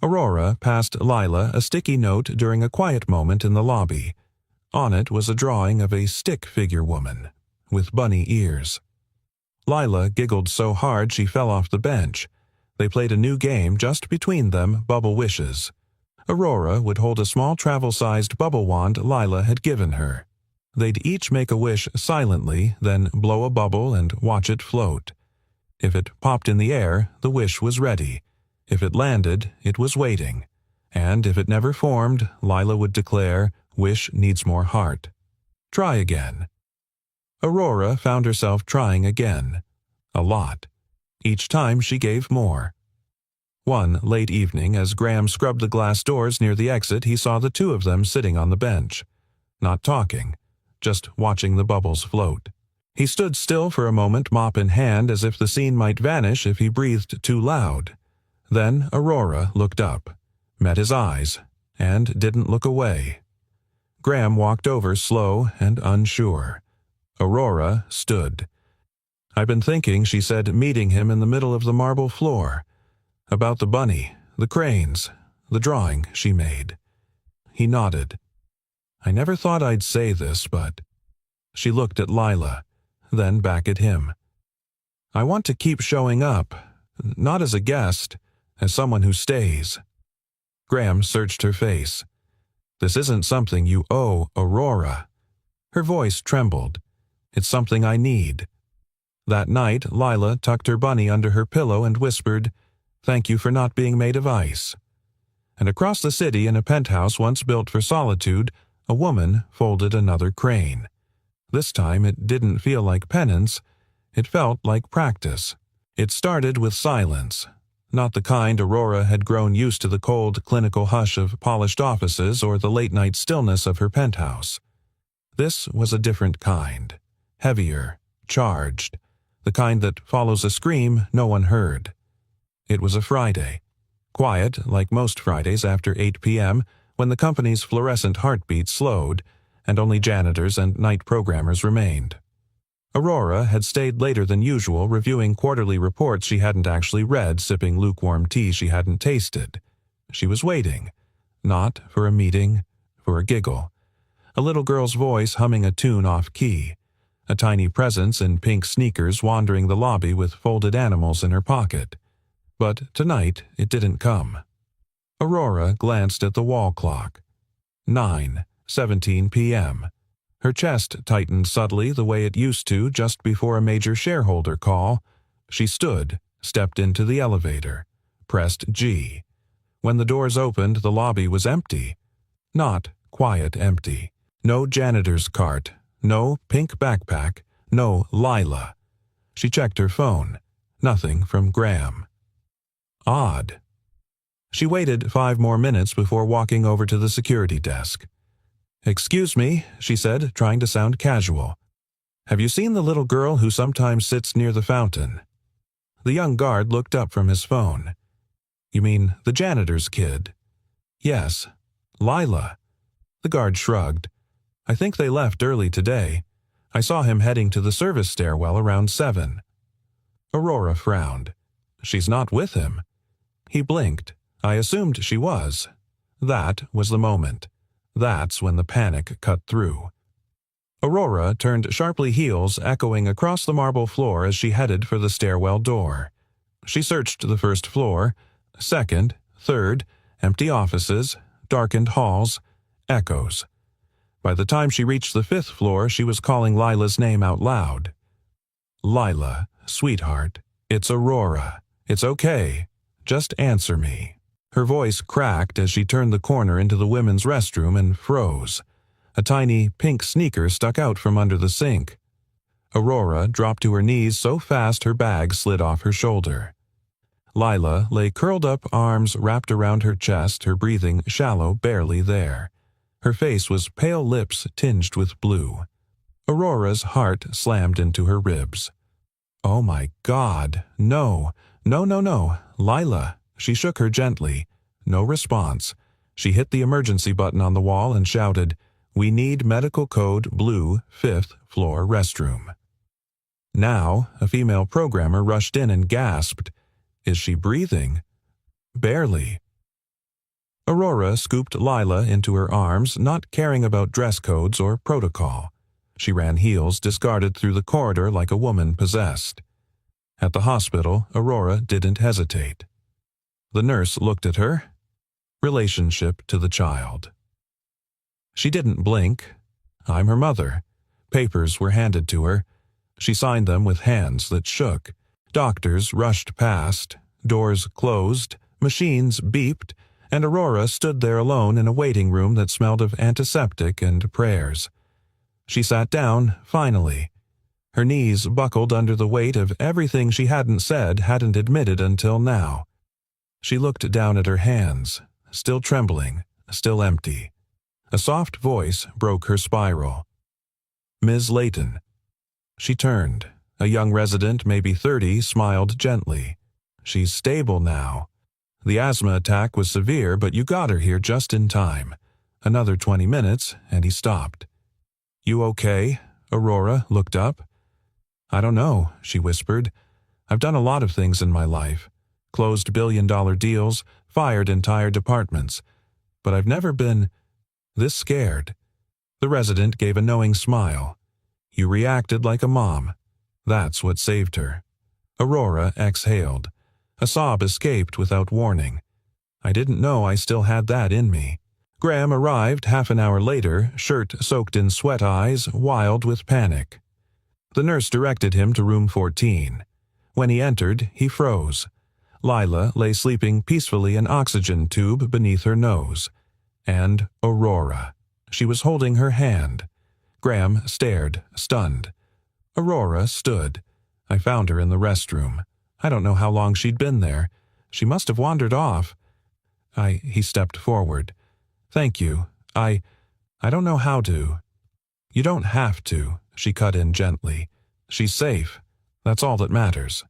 Aurora passed Lila a sticky note during a quiet moment in the lobby. On it was a drawing of a stick figure woman, with bunny ears. Lila giggled so hard she fell off the bench. They played a new game just between them, Bubble Wishes. Aurora would hold a small travel-sized bubble wand Lila had given her. They'd each make a wish silently, then blow a bubble and watch it float. If it popped in the air, the wish was ready. If it landed, it was waiting. And if it never formed, Lila would declare, "Wish needs more heart. Try again." Aurora found herself trying again. A lot. Each time she gave more. One late evening, as Graham scrubbed the glass doors near the exit, he saw the two of them sitting on the bench. Not talking, just watching the bubbles float. He stood still for a moment, mop in hand, as if the scene might vanish if he breathed too loud. Then Aurora looked up, met his eyes, and didn't look away. Graham walked over, slow and unsure. Aurora stood. "I've been thinking," she said, meeting him in the middle of the marble floor, "about the bunny, the cranes, the drawing she made." He nodded. "I never thought I'd say this, but—" She looked at Lila, then back at him. "I want to keep showing up, not as a guest, as someone who stays." Graham searched her face. "This isn't something you owe Aurora." Her voice trembled. "It's something I need." That night, Lila tucked her bunny under her pillow and whispered, "Thank you for not being made of ice." And across the city, in a penthouse once built for solitude, a woman folded another crane. This time it didn't feel like penance. It felt like practice. It started with silence. Not the kind Aurora had grown used to, the cold, clinical hush of polished offices or the late-night stillness of her penthouse. This was a different kind. Heavier, charged. The kind that follows a scream no one heard. It was a Friday. Quiet, like most Fridays after 8 p.m., when the company's fluorescent heartbeat slowed, and only janitors and night programmers remained. Aurora had stayed later than usual, reviewing quarterly reports she hadn't actually read, sipping lukewarm tea she hadn't tasted. She was waiting. Not for a meeting, for a giggle. A little girl's voice humming a tune off-key. A tiny presence in pink sneakers wandering the lobby with folded animals in her pocket. But tonight it didn't come. Aurora glanced at the wall clock. 9:17 p.m. Her chest tightened subtly the way it used to just before a major shareholder call. She stood, stepped into the elevator, pressed G. When the doors opened, the lobby was empty. Not quiet empty. No janitor's cart, no pink backpack, no Lila. She checked her phone. Nothing from Graham. Odd. She waited 5 more minutes before walking over to the security desk. "Excuse me," she said, trying to sound casual. "Have you seen the little girl who sometimes sits near the fountain?" The young guard looked up from his phone. "You mean the janitor's kid?" "Yes. Lila." The guard shrugged. "I think they left early today. I saw him heading to the service stairwell around 7. Aurora frowned. "She's not with him." He blinked. "I assumed she was." That was the moment. That's when the panic cut through. Aurora turned sharply, heels echoing across the marble floor as she headed for the stairwell door. She searched the first floor, second, third, empty offices, darkened halls, echoes. By the time she reached the 5th floor, she was calling Lila's name out loud. "Lila, sweetheart, it's Aurora. It's okay. Just answer me." Her voice cracked as she turned the corner into the women's restroom and froze. A tiny pink sneaker stuck out from under the sink. Aurora dropped to her knees so fast her bag slid off her shoulder. Lila lay curled up, arms wrapped around her chest, her breathing shallow, barely there. Her face was pale lips tinged with blue. Aurora's heart slammed into her ribs. "Oh my God, no, no, no, no, Lila." She shook her gently. No response. She hit the emergency button on the wall and shouted, "We need medical code blue 5th floor restroom." Now, a female programmer rushed in and gasped, "Is she breathing?" "Barely." Aurora scooped Lila into her arms, not caring about dress codes or protocol. She ran heels, discarded through the corridor like a woman possessed. At the hospital, Aurora didn't hesitate. The nurse looked at her. Relationship to the child. She didn't blink. "I'm her mother." Papers were handed to her. She signed them with hands that shook. Doctors rushed past. Doors closed. Machines beeped. And Aurora stood there alone in a waiting room that smelled of antiseptic and prayers. She sat down, finally. Her knees buckled under the weight of everything she hadn't said, hadn't admitted until now. She looked down at her hands, still trembling, still empty. A soft voice broke her spiral. "Ms. Layton." She turned. A young resident, maybe 30, smiled gently. "She's stable now. The asthma attack was severe, but you got her here just in time. Another 20 minutes, and he stopped." "You okay?" Aurora looked up. "I don't know," she whispered. "I've done a lot of things in my life. Closed billion-dollar deals, fired entire departments. But I've never been this scared." The resident gave a knowing smile. "You reacted like a mom. That's what saved her." Aurora exhaled. A sob escaped without warning. "I didn't know I still had that in me." Graham arrived half an hour later, shirt soaked in sweat, eyes wild with panic. The nurse directed him to room 14. When he entered, he froze. Lila lay sleeping peacefully, an oxygen tube beneath her nose. And Aurora. She was holding her hand. Graham stared, stunned. Aurora stood. "I found her in the restroom. I don't know how long she'd been there. She must have wandered off." He stepped forward. "Thank you. I don't know how to." "You don't have to," she cut in gently. "She's safe. That's all that matters."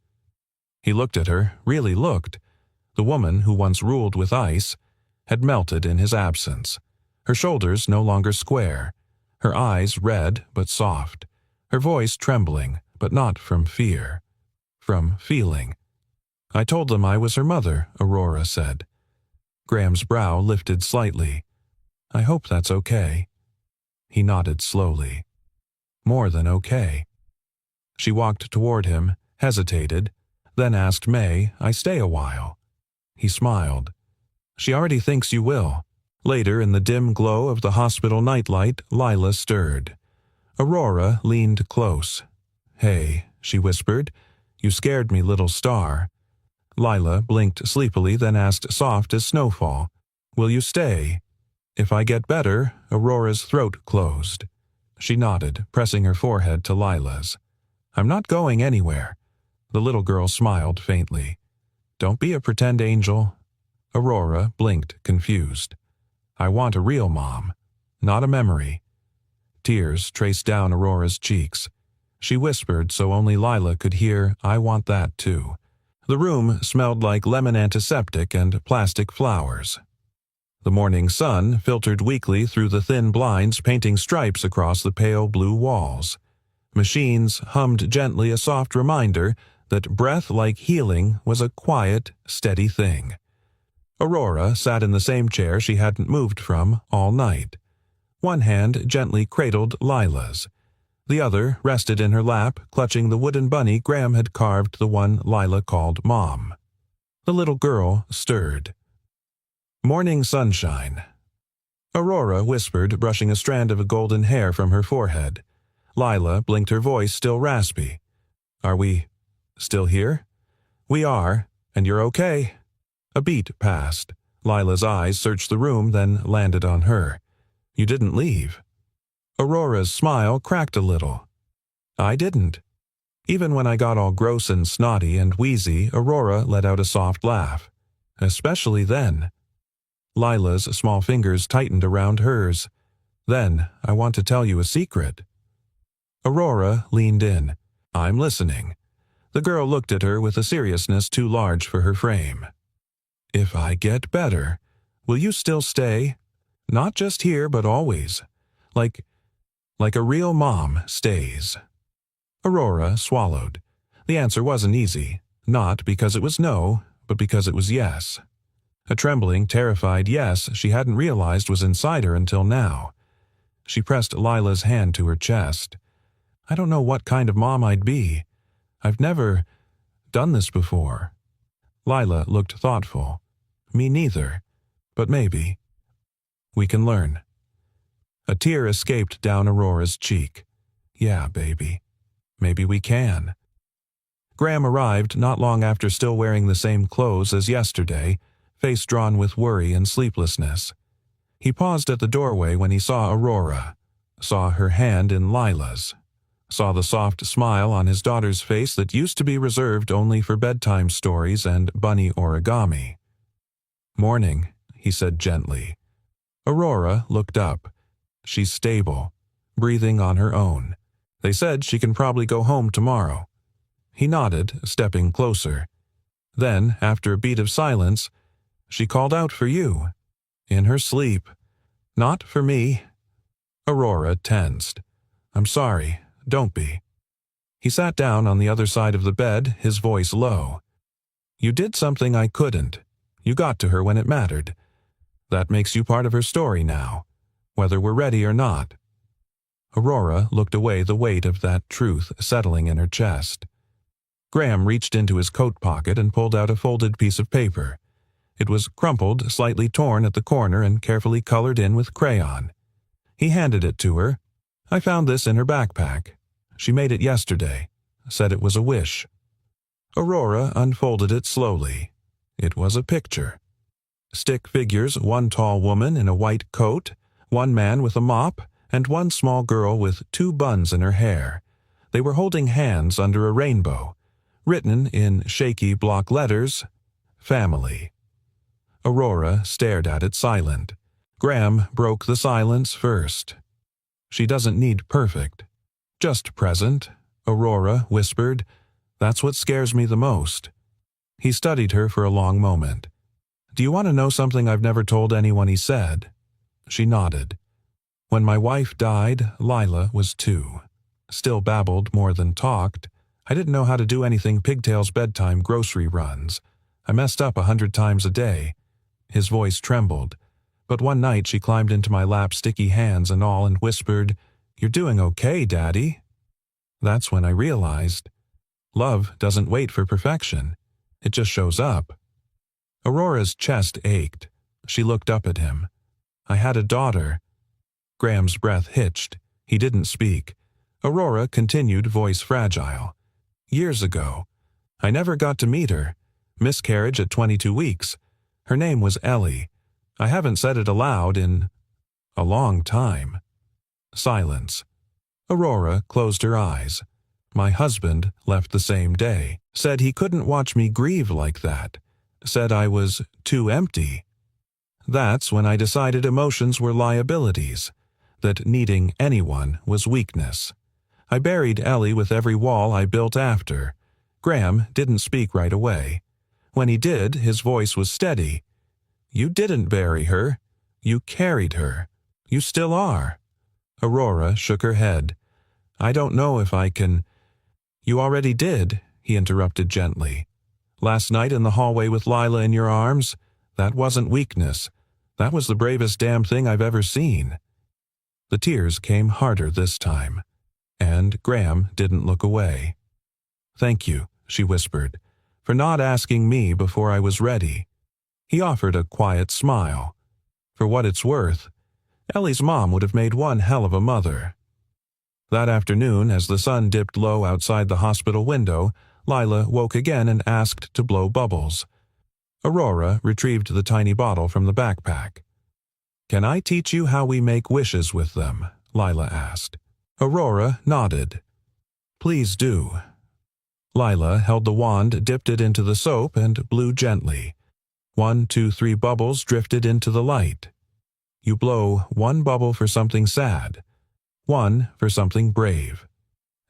He looked at her, really looked. The woman who once ruled with ice had melted in his absence. Her shoulders no longer square. Her eyes red but soft. Her voice trembling, but not from fear. From feeling. "I told them I was her mother," Aurora said. Graham's brow lifted slightly. I hope that's okay. He nodded slowly. More than okay. She walked toward him, hesitated, then asked May I stay a while. He smiled. She already thinks you will. Later, in the dim glow of the hospital nightlight, Lila stirred. Aurora leaned close. Hey, she whispered. You scared me, little star. Lila blinked sleepily, then asked soft as snowfall, Will you stay? If I get better, Aurora's throat closed. She nodded, pressing her forehead to Lila's. I'm not going anywhere. The little girl smiled faintly. Don't be a pretend angel. Aurora blinked, confused. I want a real mom, not a memory. Tears traced down Aurora's cheeks. She whispered so only Lila could hear, I want that too. The room smelled like lemon antiseptic and plastic flowers. The morning sun filtered weakly through the thin blinds, painting stripes across the pale blue walls. Machines hummed gently, a soft reminder that breath like healing was a quiet, steady thing. Aurora sat in the same chair she hadn't moved from all night. One hand gently cradled Lila's. The other rested in her lap, clutching the wooden bunny Graham had carved, the one Lila called Mom. The little girl stirred. Morning sunshine. Aurora whispered, brushing a strand of golden hair from her forehead. Lila blinked, her voice still raspy. Are we still here? We are, and you're okay. A beat passed. Lila's eyes searched the room, then landed on her. You didn't leave. Aurora's smile cracked a little. I didn't. Even when I got all gross and snotty and wheezy, Aurora let out a soft laugh. Especially then. Lila's small fingers tightened around hers. Then, I want to tell you a secret. Aurora leaned in. I'm listening. The girl looked at her with a seriousness too large for her frame. If I get better, will you still stay? Not just here, but always. Like a real mom stays. Aurora swallowed. The answer wasn't easy, not because it was no, but because it was yes. A trembling, terrified yes she hadn't realized was inside her until now. She pressed Lila's hand to her chest. I don't know what kind of mom I'd be. I've never done this before. Lila looked thoughtful. Me neither, but maybe. We can learn. A tear escaped down Aurora's cheek. Yeah, baby. Maybe we can. Graham arrived not long after, still wearing the same clothes as yesterday, face drawn with worry and sleeplessness. He paused at the doorway when he saw Aurora, saw her hand in Lila's, saw the soft smile on his daughter's face that used to be reserved only for bedtime stories and bunny origami. Morning, he said gently. Aurora looked up. She's stable, breathing on her own. They said she can probably go home tomorrow. He nodded, stepping closer. Then, after a beat of silence, she called out for you. In her sleep. Not for me. Aurora tensed. I'm sorry, don't be. He sat down on the other side of the bed, his voice low. You did something I couldn't. You got to her when it mattered. That makes you part of her story now, whether we're ready or not. Aurora looked away, the weight of that truth settling in her chest. Graham reached into his coat pocket and pulled out a folded piece of paper. It was crumpled, slightly torn at the corner, and carefully colored in with crayon. He handed it to her. I found this in her backpack. She made it yesterday. Said it was a wish. Aurora unfolded it slowly. It was a picture. Stick figures, one tall woman in a white coat, one man with a mop, and one small girl with 2 buns in her hair. They were holding hands under a rainbow. Written in shaky block letters, Family. Aurora stared at it silent. Graham broke the silence first. She doesn't need perfect. Just present, Aurora whispered. That's what scares me the most. He studied her for a long moment. Do you want to know something I've never told anyone, he said. She nodded. When my wife died, Lila was 2. Still babbled more than talked. I didn't know how to do anything pigtails bedtime grocery runs. I messed up 100 times a day. His voice trembled, but one night she climbed into my lap, sticky hands and all, and whispered, "You're doing okay, Daddy." That's when I realized love doesn't wait for perfection. It just shows up. Aurora's chest ached. She looked up at him. "I had a daughter." Graham's breath hitched. He didn't speak. Aurora continued, voice fragile. "Years ago. I never got to meet her. Miscarriage at 22 weeks. Her name was Ellie. I haven't said it aloud in a long time." Silence. Aurora closed her eyes. "My husband left the same day. Said he couldn't watch me grieve like that. Said I was too empty. That's when I decided emotions were liabilities, that needing anyone was weakness. I buried Ellie with every wall I built after." Graham didn't speak right away. When he did, his voice was steady. "You didn't bury her. You carried her. You still are." Aurora shook her head. "I don't know if I can—" "You already did," he interrupted gently. "Last night in the hallway with Lila in your arms, that wasn't weakness. That was the bravest damn thing I've ever seen." The tears came harder this time, and Graham didn't look away. "Thank you," she whispered, "for not asking me before I was ready." He offered a quiet smile. "For what it's worth, Ellie's mom would have made one hell of a mother." That afternoon, as the sun dipped low outside the hospital window, Lila woke again and asked to blow bubbles. Aurora retrieved the tiny bottle from the backpack. "Can I teach you how we make wishes with them?" Lila asked. Aurora nodded. "Please do." Lila held the wand, dipped it into the soap, and blew gently. 1, 2, 3 bubbles drifted into the light. You blow 1 bubble for something sad, 1 for something brave,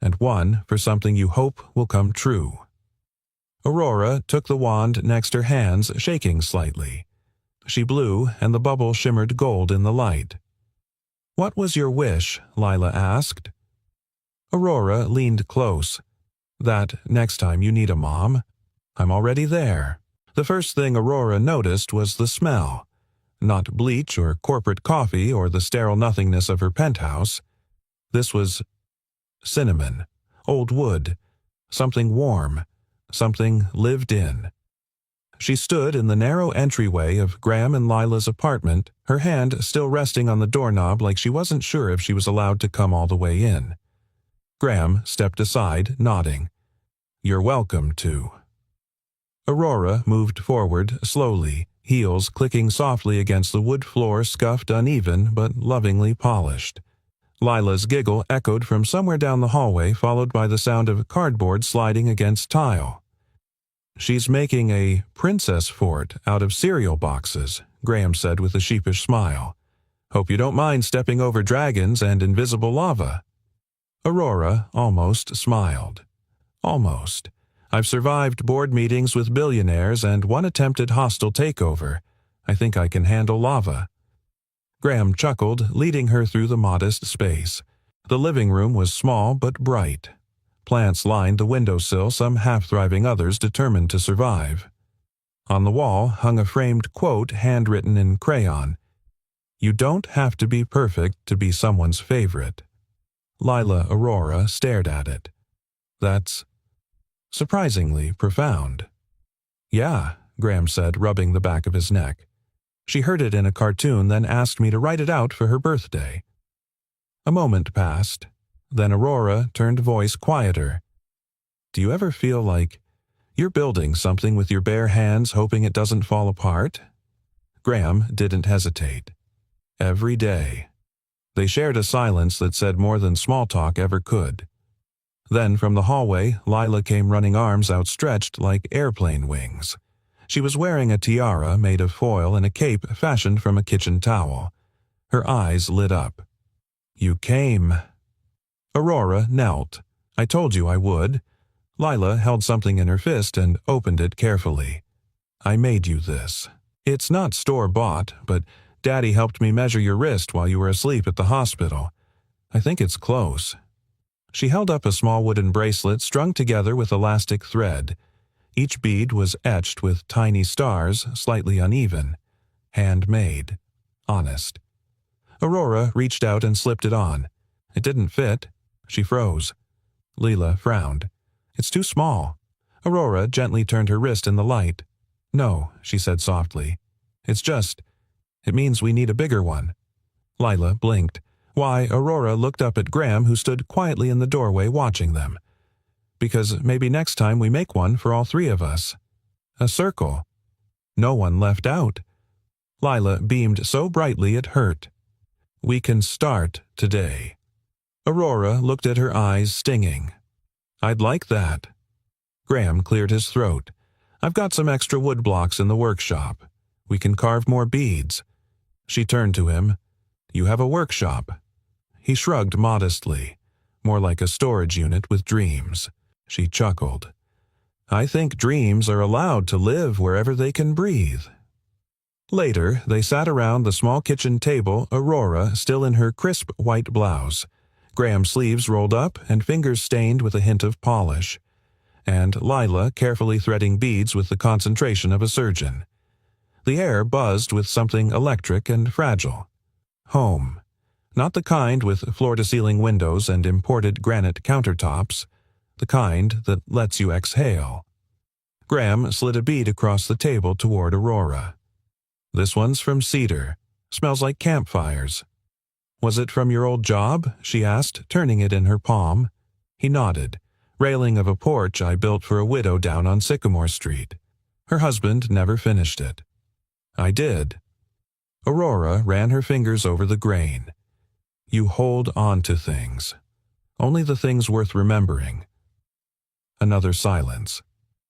and 1 for something you hope will come true. Aurora took the wand next her hands, shaking slightly. She blew, and the bubble shimmered gold in the light. "What was your wish?" Lila asked. Aurora leaned close. "That next time you need a mom, I'm already there." The first thing Aurora noticed was the smell. Not bleach or corporate coffee or the sterile nothingness of her penthouse. This was cinnamon, old wood, something warm, something lived in. She stood in the narrow entryway of Graham and Lila's apartment, her hand still resting on the doorknob like she wasn't sure if she was allowed to come all the way in. Graham stepped aside, nodding. "You're welcome to." Aurora moved forward, slowly, heels clicking softly against the wood floor, scuffed, uneven, but lovingly polished. Lila's giggle echoed from somewhere down the hallway, followed by the sound of cardboard sliding against tile. "She's making a princess fort out of cereal boxes," Graham said with a sheepish smile. "Hope you don't mind stepping over dragons and invisible lava." Aurora almost smiled. "Almost. I've survived board meetings with billionaires and one attempted hostile takeover. I think I can handle lava." Graham chuckled, leading her through the modest space. The living room was small but bright. Plants lined the windowsill, some half-thriving, others determined to survive. On the wall hung a framed quote handwritten in crayon. "You don't have to be perfect to be someone's favorite." Lila Aurora stared at it. "That's surprisingly profound." "Yeah," Graham said, rubbing the back of his neck. "She heard it in a cartoon, then asked me to write it out for her birthday." A moment passed. Then Aurora turned voice quieter. "Do you ever feel like you're building something with your bare hands, hoping it doesn't fall apart?" Graham didn't hesitate. "Every day." They shared a silence that said more than small talk ever could. Then from the hallway, Lila came running, arms outstretched like airplane wings. She was wearing a tiara made of foil and a cape fashioned from a kitchen towel. Her eyes lit up. "You came." Aurora knelt. "I told you I would." Lila held something in her fist and opened it carefully. "I made you this. It's not store-bought, but Daddy helped me measure your wrist while you were asleep at the hospital. I think it's close." She held up a small wooden bracelet strung together with elastic thread. Each bead was etched with tiny stars, slightly uneven. Handmade. Honest. Aurora reached out and slipped it on. It didn't fit. She froze. Leela frowned. It's too small. Aurora gently turned her wrist in the light. No, she said softly. It means we need a bigger one. Lila blinked. Why, Aurora looked up at Graham, who stood quietly in the doorway watching them. Because maybe next time we make one for all three of us. A circle. No one left out. Lila beamed so brightly it hurt. We can start today. Aurora looked at her eyes stinging. I'd like that. Graham cleared his throat. I've got some extra wood blocks in the workshop. We can carve more beads. She turned to him. You have a workshop. He shrugged modestly, more like a storage unit with dreams. She chuckled. I think dreams are allowed to live wherever they can breathe. Later, they sat around the small kitchen table, Aurora still in her crisp white blouse, Graham's sleeves rolled up and fingers stained with a hint of polish, and Lila carefully threading beads with the concentration of a surgeon. The air buzzed with something electric and fragile. Home. Not the kind with floor-to-ceiling windows and imported granite countertops, the kind that lets you exhale. Graham slid a bead across the table toward Aurora. This one's from cedar. Smells like campfires. Was it from your old job? She asked, turning it in her palm. He nodded. Railing of a porch I built for a widow down on Sycamore Street. Her husband never finished it. I did. Aurora ran her fingers over the grain. You hold on to things. Only the things worth remembering. Another silence.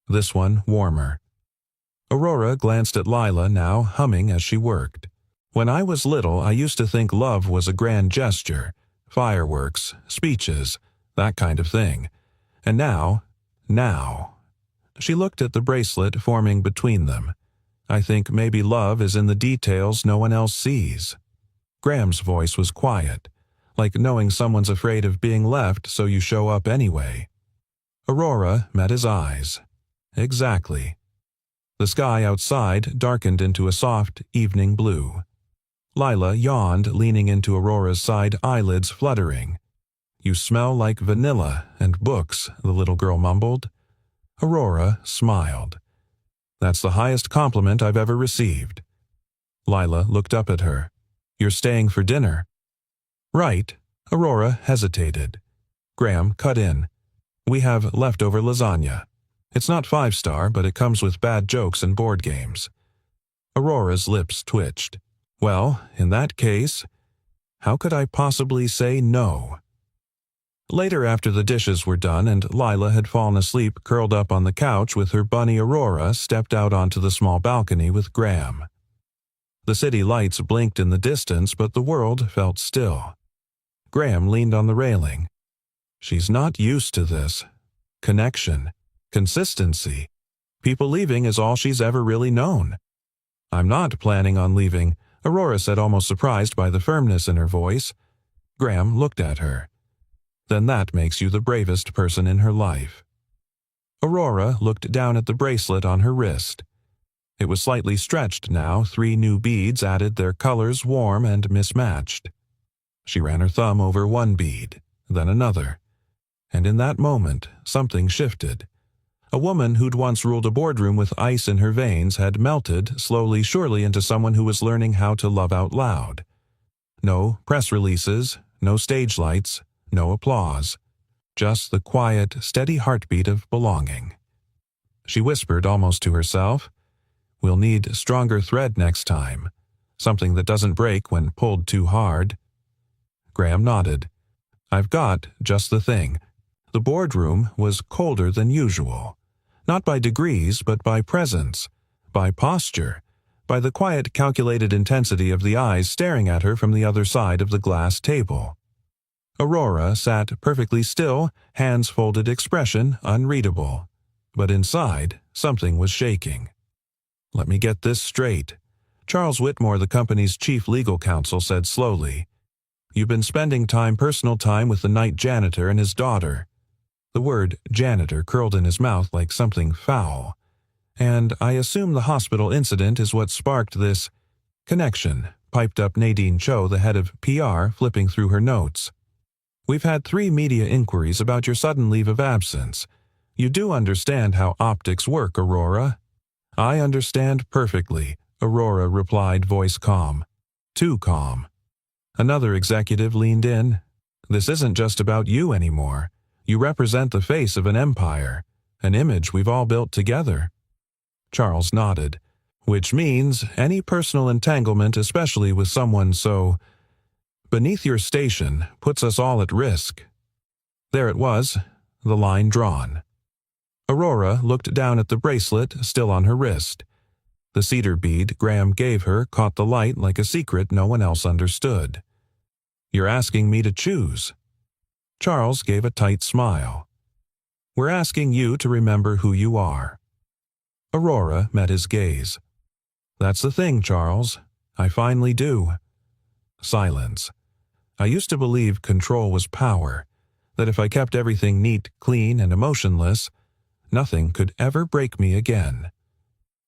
This one warmer. Aurora glanced at Lila, now humming as she worked. When I was little, I used to think love was a grand gesture, fireworks, speeches, that kind of thing. And now. She looked at the bracelet forming between them. I think maybe love is in the details no one else sees. Graham's voice was quiet, like knowing someone's afraid of being left, so you show up anyway. Aurora met his eyes. Exactly. The sky outside darkened into a soft evening blue. Lila yawned, leaning into Aurora's side, eyelids fluttering. You smell like vanilla and books, the little girl mumbled. Aurora smiled. That's the highest compliment I've ever received. Lila looked up at her. You're staying for dinner. Right. Aurora hesitated. Graham cut in. We have leftover lasagna. It's not 5-star, but it comes with bad jokes and board games. Aurora's lips twitched. Well, in that case, how could I possibly say no? Later, after the dishes were done and Lila had fallen asleep curled up on the couch with her bunny, Aurora stepped out onto the small balcony with Graham. The city lights blinked in the distance, but the world felt still. Graham leaned on the railing. She's not used to this. Connection. Consistency. People leaving is all she's ever really known. I'm not planning on leaving, Aurora said, almost surprised by the firmness in her voice. Graham looked at her. Then that makes you the bravest person in her life. Aurora looked down at the bracelet on her wrist. It was slightly stretched now, 3 new beads added, their colors warm and mismatched. She ran her thumb over one bead, then another. And in that moment, something shifted. A woman who'd once ruled a boardroom with ice in her veins had melted, slowly surely, into someone who was learning how to love out loud. No press releases, no stage lights, no applause. Just the quiet, steady heartbeat of belonging. She whispered almost to herself, We'll need stronger thread next time. Something that doesn't break when pulled too hard. Graham nodded. I've got just the thing. The boardroom was colder than usual. Not by degrees, but by presence, by posture, by the quiet, calculated intensity of the eyes staring at her from the other side of the glass table. Aurora sat perfectly still, hands folded, expression unreadable. But inside, something was shaking. Let me get this straight. Charles Whitmore, the company's chief legal counsel, said slowly, You've been spending personal time with the night janitor and his daughter. The word janitor curled in his mouth like something foul. And I assume the hospital incident is what sparked this. Connection, piped up Nadine Cho, the head of PR, flipping through her notes. We've had 3 media inquiries about your sudden leave of absence. You do understand how optics work, Aurora? I understand perfectly, Aurora replied, voice calm. Too calm. Another executive leaned in. This isn't just about you anymore. You represent the face of an empire, an image we've all built together. Charles nodded. Which means any personal entanglement, especially with someone so beneath your station, puts us all at risk. There it was, the line drawn. Aurora looked down at the bracelet still on her wrist. The cedar bead Graham gave her caught the light like a secret no one else understood. You're asking me to choose. Charles gave a tight smile. We're asking you to remember who you are. Aurora met his gaze. That's the thing, Charles. I finally do. Silence. I used to believe control was power, that if I kept everything neat, clean, and emotionless, nothing could ever break me again.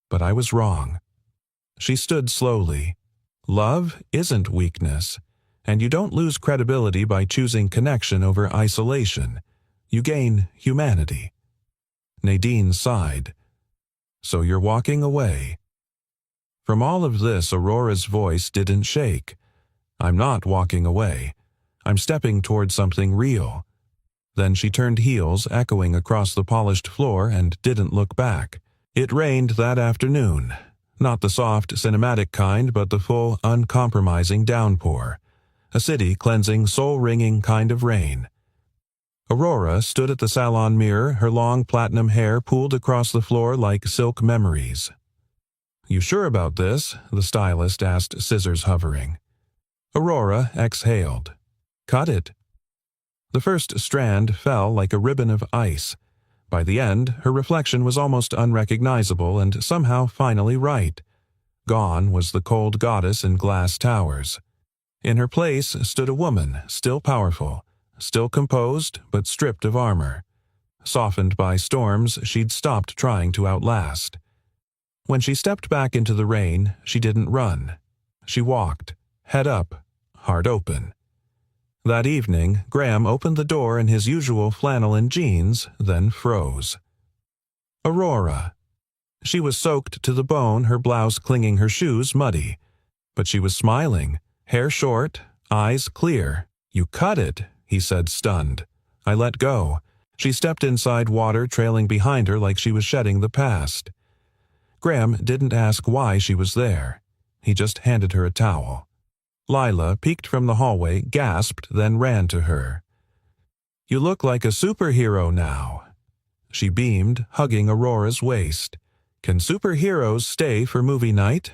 But I was wrong. She stood slowly. Love isn't weakness, and you don't lose credibility by choosing connection over isolation. You gain humanity. Nadine sighed. So you're walking away. From all of this, Aurora's voice didn't shake. I'm not walking away. I'm stepping toward something real. Then she turned heels, echoing across the polished floor, and didn't look back. It rained that afternoon. Not the soft, cinematic kind, but the full, uncompromising downpour. A city-cleansing, soul-wringing kind of rain. Aurora stood at the salon mirror, her long platinum hair pooled across the floor like silk memories. You sure about this? The stylist asked, scissors hovering. Aurora exhaled. Cut it. The first strand fell like a ribbon of ice. By the end, her reflection was almost unrecognizable and somehow finally right. Gone was the cold goddess in glass towers. In her place stood a woman, still powerful, still composed but stripped of armor. Softened by storms she'd stopped trying to outlast. When she stepped back into the rain, she didn't run. She walked, head up, heart open. That evening, Graham opened the door in his usual flannel and jeans, then froze. Aurora. She was soaked to the bone, her blouse clinging her shoes muddy. But she was smiling, hair short, eyes clear. You cut it, he said, stunned. I let go. She stepped inside, water trailing behind her like she was shedding the past. Graham didn't ask why she was there. He just handed her a towel. Lila, peeked from the hallway, gasped, then ran to her. You look like a superhero now. She beamed, hugging Aurora's waist. Can superheroes stay for movie night?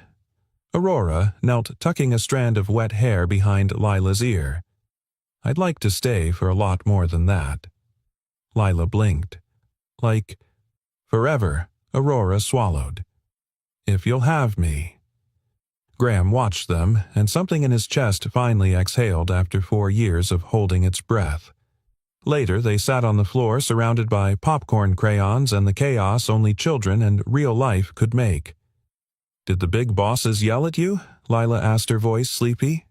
Aurora knelt, tucking a strand of wet hair behind Lila's ear. I'd like to stay for a lot more than that. Lila blinked. Like forever, Aurora swallowed. If you'll have me. Graham watched them, and something in his chest finally exhaled after 4 years of holding its breath. Later, they sat on the floor surrounded by popcorn crayons and the chaos only children and real life could make. Did the big bosses yell at you? Lila asked, her voice sleepy.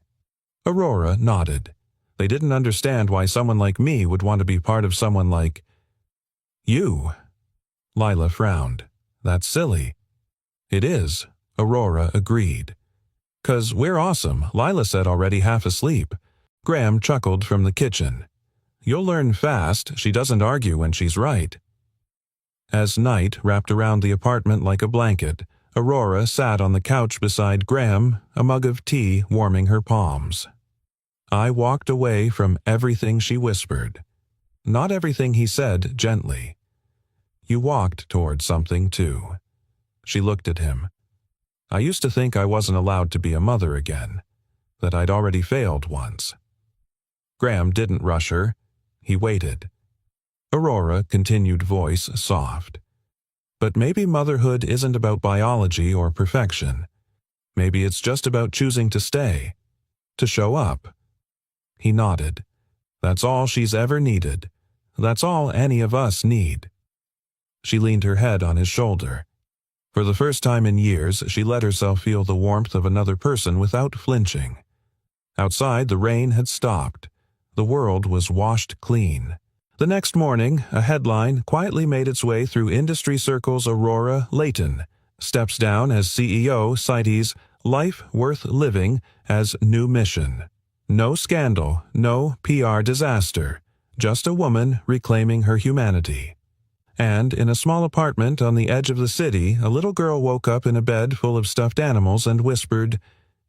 Aurora nodded. They didn't understand why someone like me would want to be part of someone like you. Lila frowned. That's silly. It is, Aurora agreed. 'Cause we're awesome, Lila said, already half asleep. Graham chuckled from the kitchen. You'll learn fast, she doesn't argue when she's right. As night wrapped around the apartment like a blanket, Aurora sat on the couch beside Graham, a mug of tea warming her palms. I walked away from everything she whispered. Not everything he said gently. You walked toward something too. She looked at him. I used to think I wasn't allowed to be a mother again, that I'd already failed once. Graham didn't rush her. He waited. Aurora continued, voice soft. But maybe motherhood isn't about biology or perfection. Maybe it's just about choosing to stay, to show up. He nodded. That's all she's ever needed. That's all any of us need. She leaned her head on his shoulder. For the first time in years, she let herself feel the warmth of another person without flinching. Outside, the rain had stopped. The world was washed clean. The next morning, a headline quietly made its way through industry circles. Aurora Layton steps down as CEO, cites life worth living as new mission. No scandal, no PR disaster, just a woman reclaiming her humanity. And in a small apartment on the edge of the city, a little girl woke up in a bed full of stuffed animals and whispered,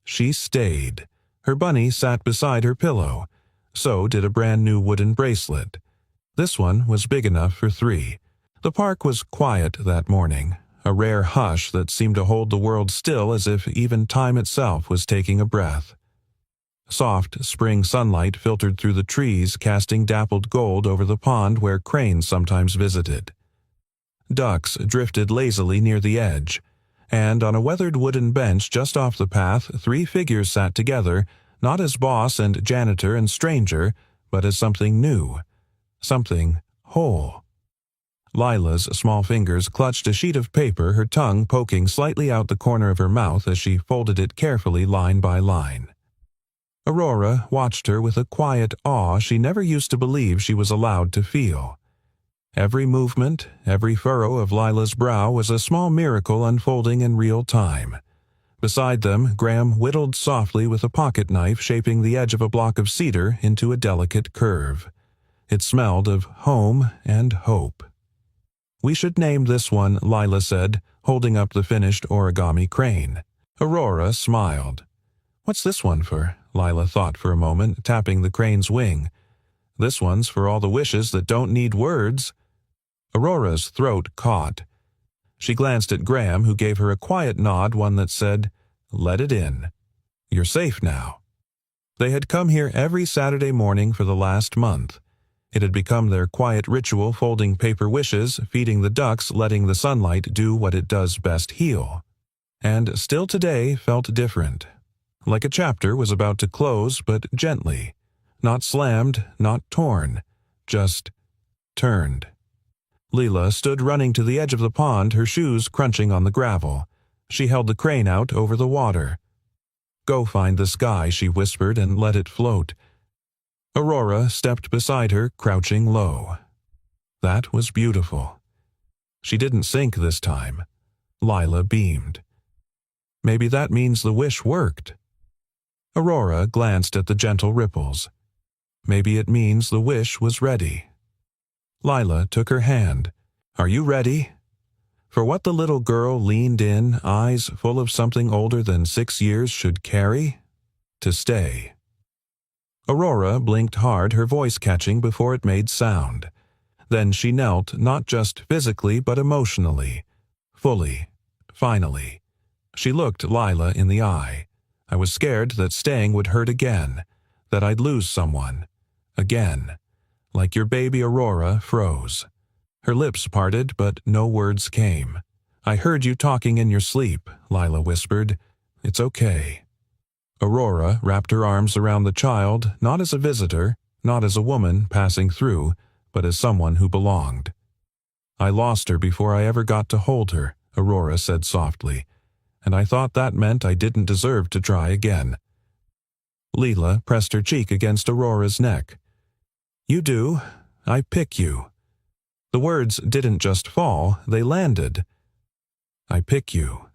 "She stayed." Her bunny sat beside her pillow. So did a brand new wooden bracelet. This one was big enough for 3. The park was quiet that morning, a rare hush that seemed to hold the world still as if even time itself was taking a breath. Soft spring sunlight filtered through the trees, casting dappled gold over the pond where cranes sometimes visited. Ducks drifted lazily near the edge, and on a weathered wooden bench just off the path 3 figures sat together, not as boss and janitor and stranger, but as something new, something whole. Lila's small fingers clutched a sheet of paper, her tongue poking slightly out the corner of her mouth as she folded it carefully line by line. Aurora watched her with a quiet awe she never used to believe she was allowed to feel. Every movement, every furrow of Lila's brow was a small miracle unfolding in real time. Beside them, Graham whittled softly with a pocket knife, shaping the edge of a block of cedar into a delicate curve. It smelled of home and hope. "We should name this one," Lila said, holding up the finished origami crane. Aurora smiled. "What's this one for?" Lila thought for a moment, tapping the crane's wing. "This one's for all the wishes that don't need words." Aurora's throat caught. She glanced at Graham, who gave her a quiet nod, one that said, "Let it in. You're safe now." They had come here every Saturday morning for the last month. It had become their quiet ritual, folding paper wishes, feeding the ducks, letting the sunlight do what it does best, heal. And still today felt different. Like a chapter was about to close, but gently. Not slammed, not torn. Just turned. Lila stood running to the edge of the pond, her shoes crunching on the gravel. She held the crane out over the water. "Go find the sky," she whispered, and let it float. Aurora stepped beside her, crouching low. That was beautiful. She didn't sink this time. Lila beamed. Maybe that means the wish worked. Aurora glanced at the gentle ripples. Maybe it means the wish was ready. Lila took her hand. "Are you ready?" For what the little girl leaned in, eyes full of something older than 6 years should carry? To stay. Aurora blinked hard, her voice catching before it made sound. Then she knelt, not just physically but emotionally. Fully. Finally. She looked Lila in the eye. "I was scared that staying would hurt again, that I'd lose someone. Again." Like your baby, Aurora froze. Her lips parted, but no words came. "I heard you talking in your sleep," Lila whispered. "It's okay." Aurora wrapped her arms around the child, not as a visitor, not as a woman passing through, but as someone who belonged. "I lost her before I ever got to hold her," Aurora said softly, "and I thought that meant I didn't deserve to try again." Lila pressed her cheek against Aurora's neck. "You do. I pick you." The words didn't just fall, they landed. "I pick you."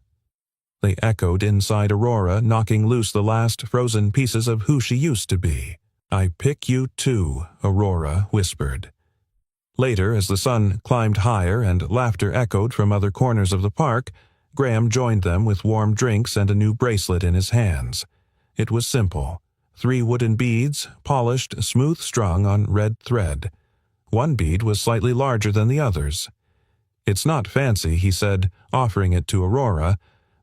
They echoed inside Aurora, knocking loose the last frozen pieces of who she used to be. "I pick you too," Aurora whispered. Later, as the sun climbed higher and laughter echoed from other corners of the park, Graham joined them with warm drinks and a new bracelet in his hands. It was simple. 3 wooden beads, polished, smooth-strung on red thread. One bead was slightly larger than the others. "It's not fancy," he said, offering it to Aurora,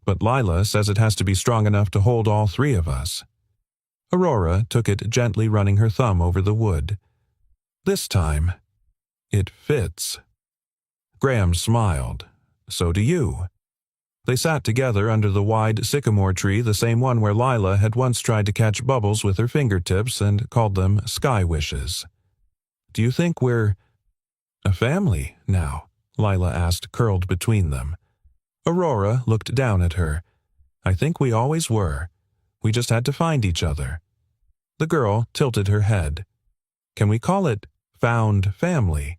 "but Lila says it has to be strong enough to hold all 3 of us." Aurora took it, gently running her thumb over the wood. "This time, it fits." Graham smiled. "So do you." They sat together under the wide sycamore tree, the same one where Lila had once tried to catch bubbles with her fingertips and called them sky wishes. "Do you think we're a family now?" Lila asked, curled between them. Aurora looked down at her. I think we always were. We just had to find each other. The girl tilted her head. Can we call it found family?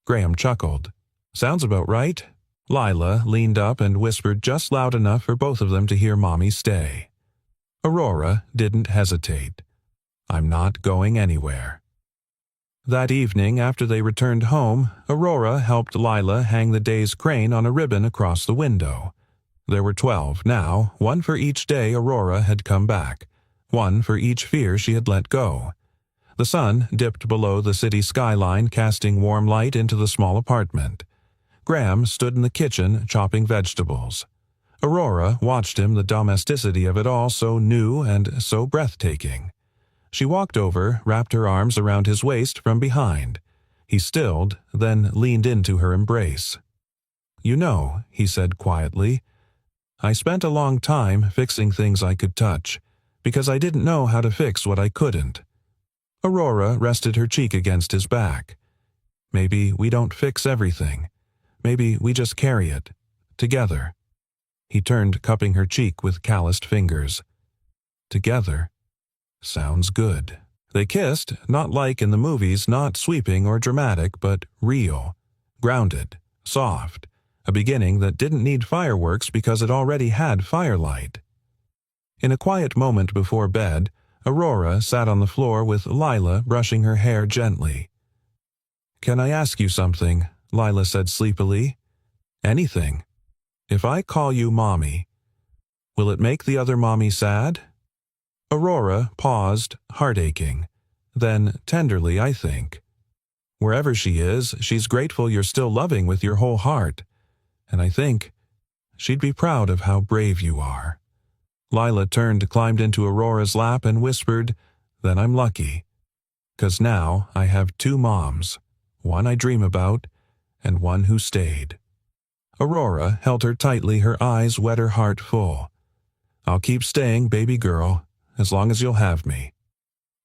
Graham chuckled. Sounds about right. Lila leaned up and whispered just loud enough for both of them to hear Mommy stay. Aurora didn't hesitate. I'm not going anywhere. That evening, after they returned home, Aurora helped Lila hang the day's crane on a ribbon across the window. There were 12 now, one for each day Aurora had come back, one for each fear she had let go. The sun dipped below the city skyline, casting warm light into the small apartment. Graham stood in the kitchen chopping vegetables. Aurora watched him, the domesticity of it all so new and so breathtaking. She walked over, wrapped her arms around his waist from behind. He stilled, then leaned into her embrace. You know, he said quietly, I spent a long time fixing things I could touch, because I didn't know how to fix what I couldn't. Aurora rested her cheek against his back. Maybe we don't fix everything. Maybe we just carry it, together. He turned, cupping her cheek with calloused fingers. Together. Sounds good. They kissed, not like in the movies, not sweeping or dramatic, but real, grounded, soft, a beginning that didn't need fireworks because it already had firelight. In a quiet moment before bed, Aurora sat on the floor with Lila brushing her hair gently. Can I ask you something? Lila said sleepily. Anything. If I call you Mommy, will it make the other mommy sad? Aurora paused, heart-aching. Then, tenderly, I think. Wherever she is, she's grateful you're still loving with your whole heart. And I think she'd be proud of how brave you are. Lila turned, climbed into Aurora's lap and whispered, Then I'm lucky. 'Cause now I have 2 moms, one I dream about and one who stayed. Aurora held her tightly, her eyes wet, her heart full. I'll keep staying, baby girl, as long as you'll have me.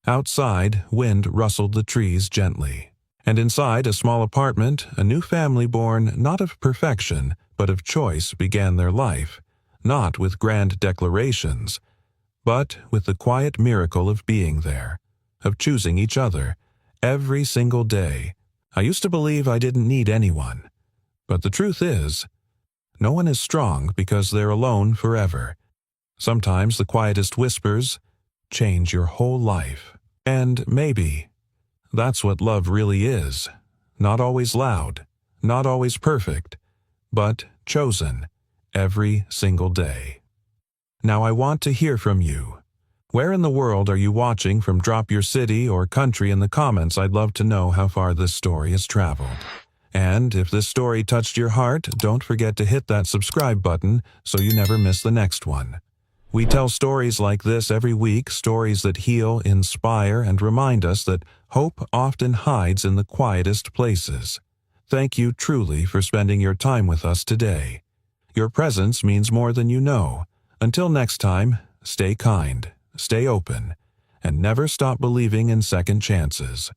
Outside, wind rustled the trees gently. And inside a small apartment, a new family born not of perfection, but of choice began their life, not with grand declarations, but with the quiet miracle of being there, of choosing each other, every single day. I used to believe I didn't need anyone. But the truth is, no one is strong because they're alone forever. Sometimes the quietest whispers change your whole life. And maybe that's what love really is. Not always loud, not always perfect, but chosen every single day. Now I want to hear from you. Where in the world are you watching from? Drop your city or country in the comments. I'd love to know how far this story has traveled. And if this story touched your heart, don't forget to hit that subscribe button so you never miss the next one. We tell stories like this every week, stories that heal, inspire, and remind us that hope often hides in the quietest places. Thank you truly for spending your time with us today. Your presence means more than you know. Until next time, stay kind, stay open, and never stop believing in second chances.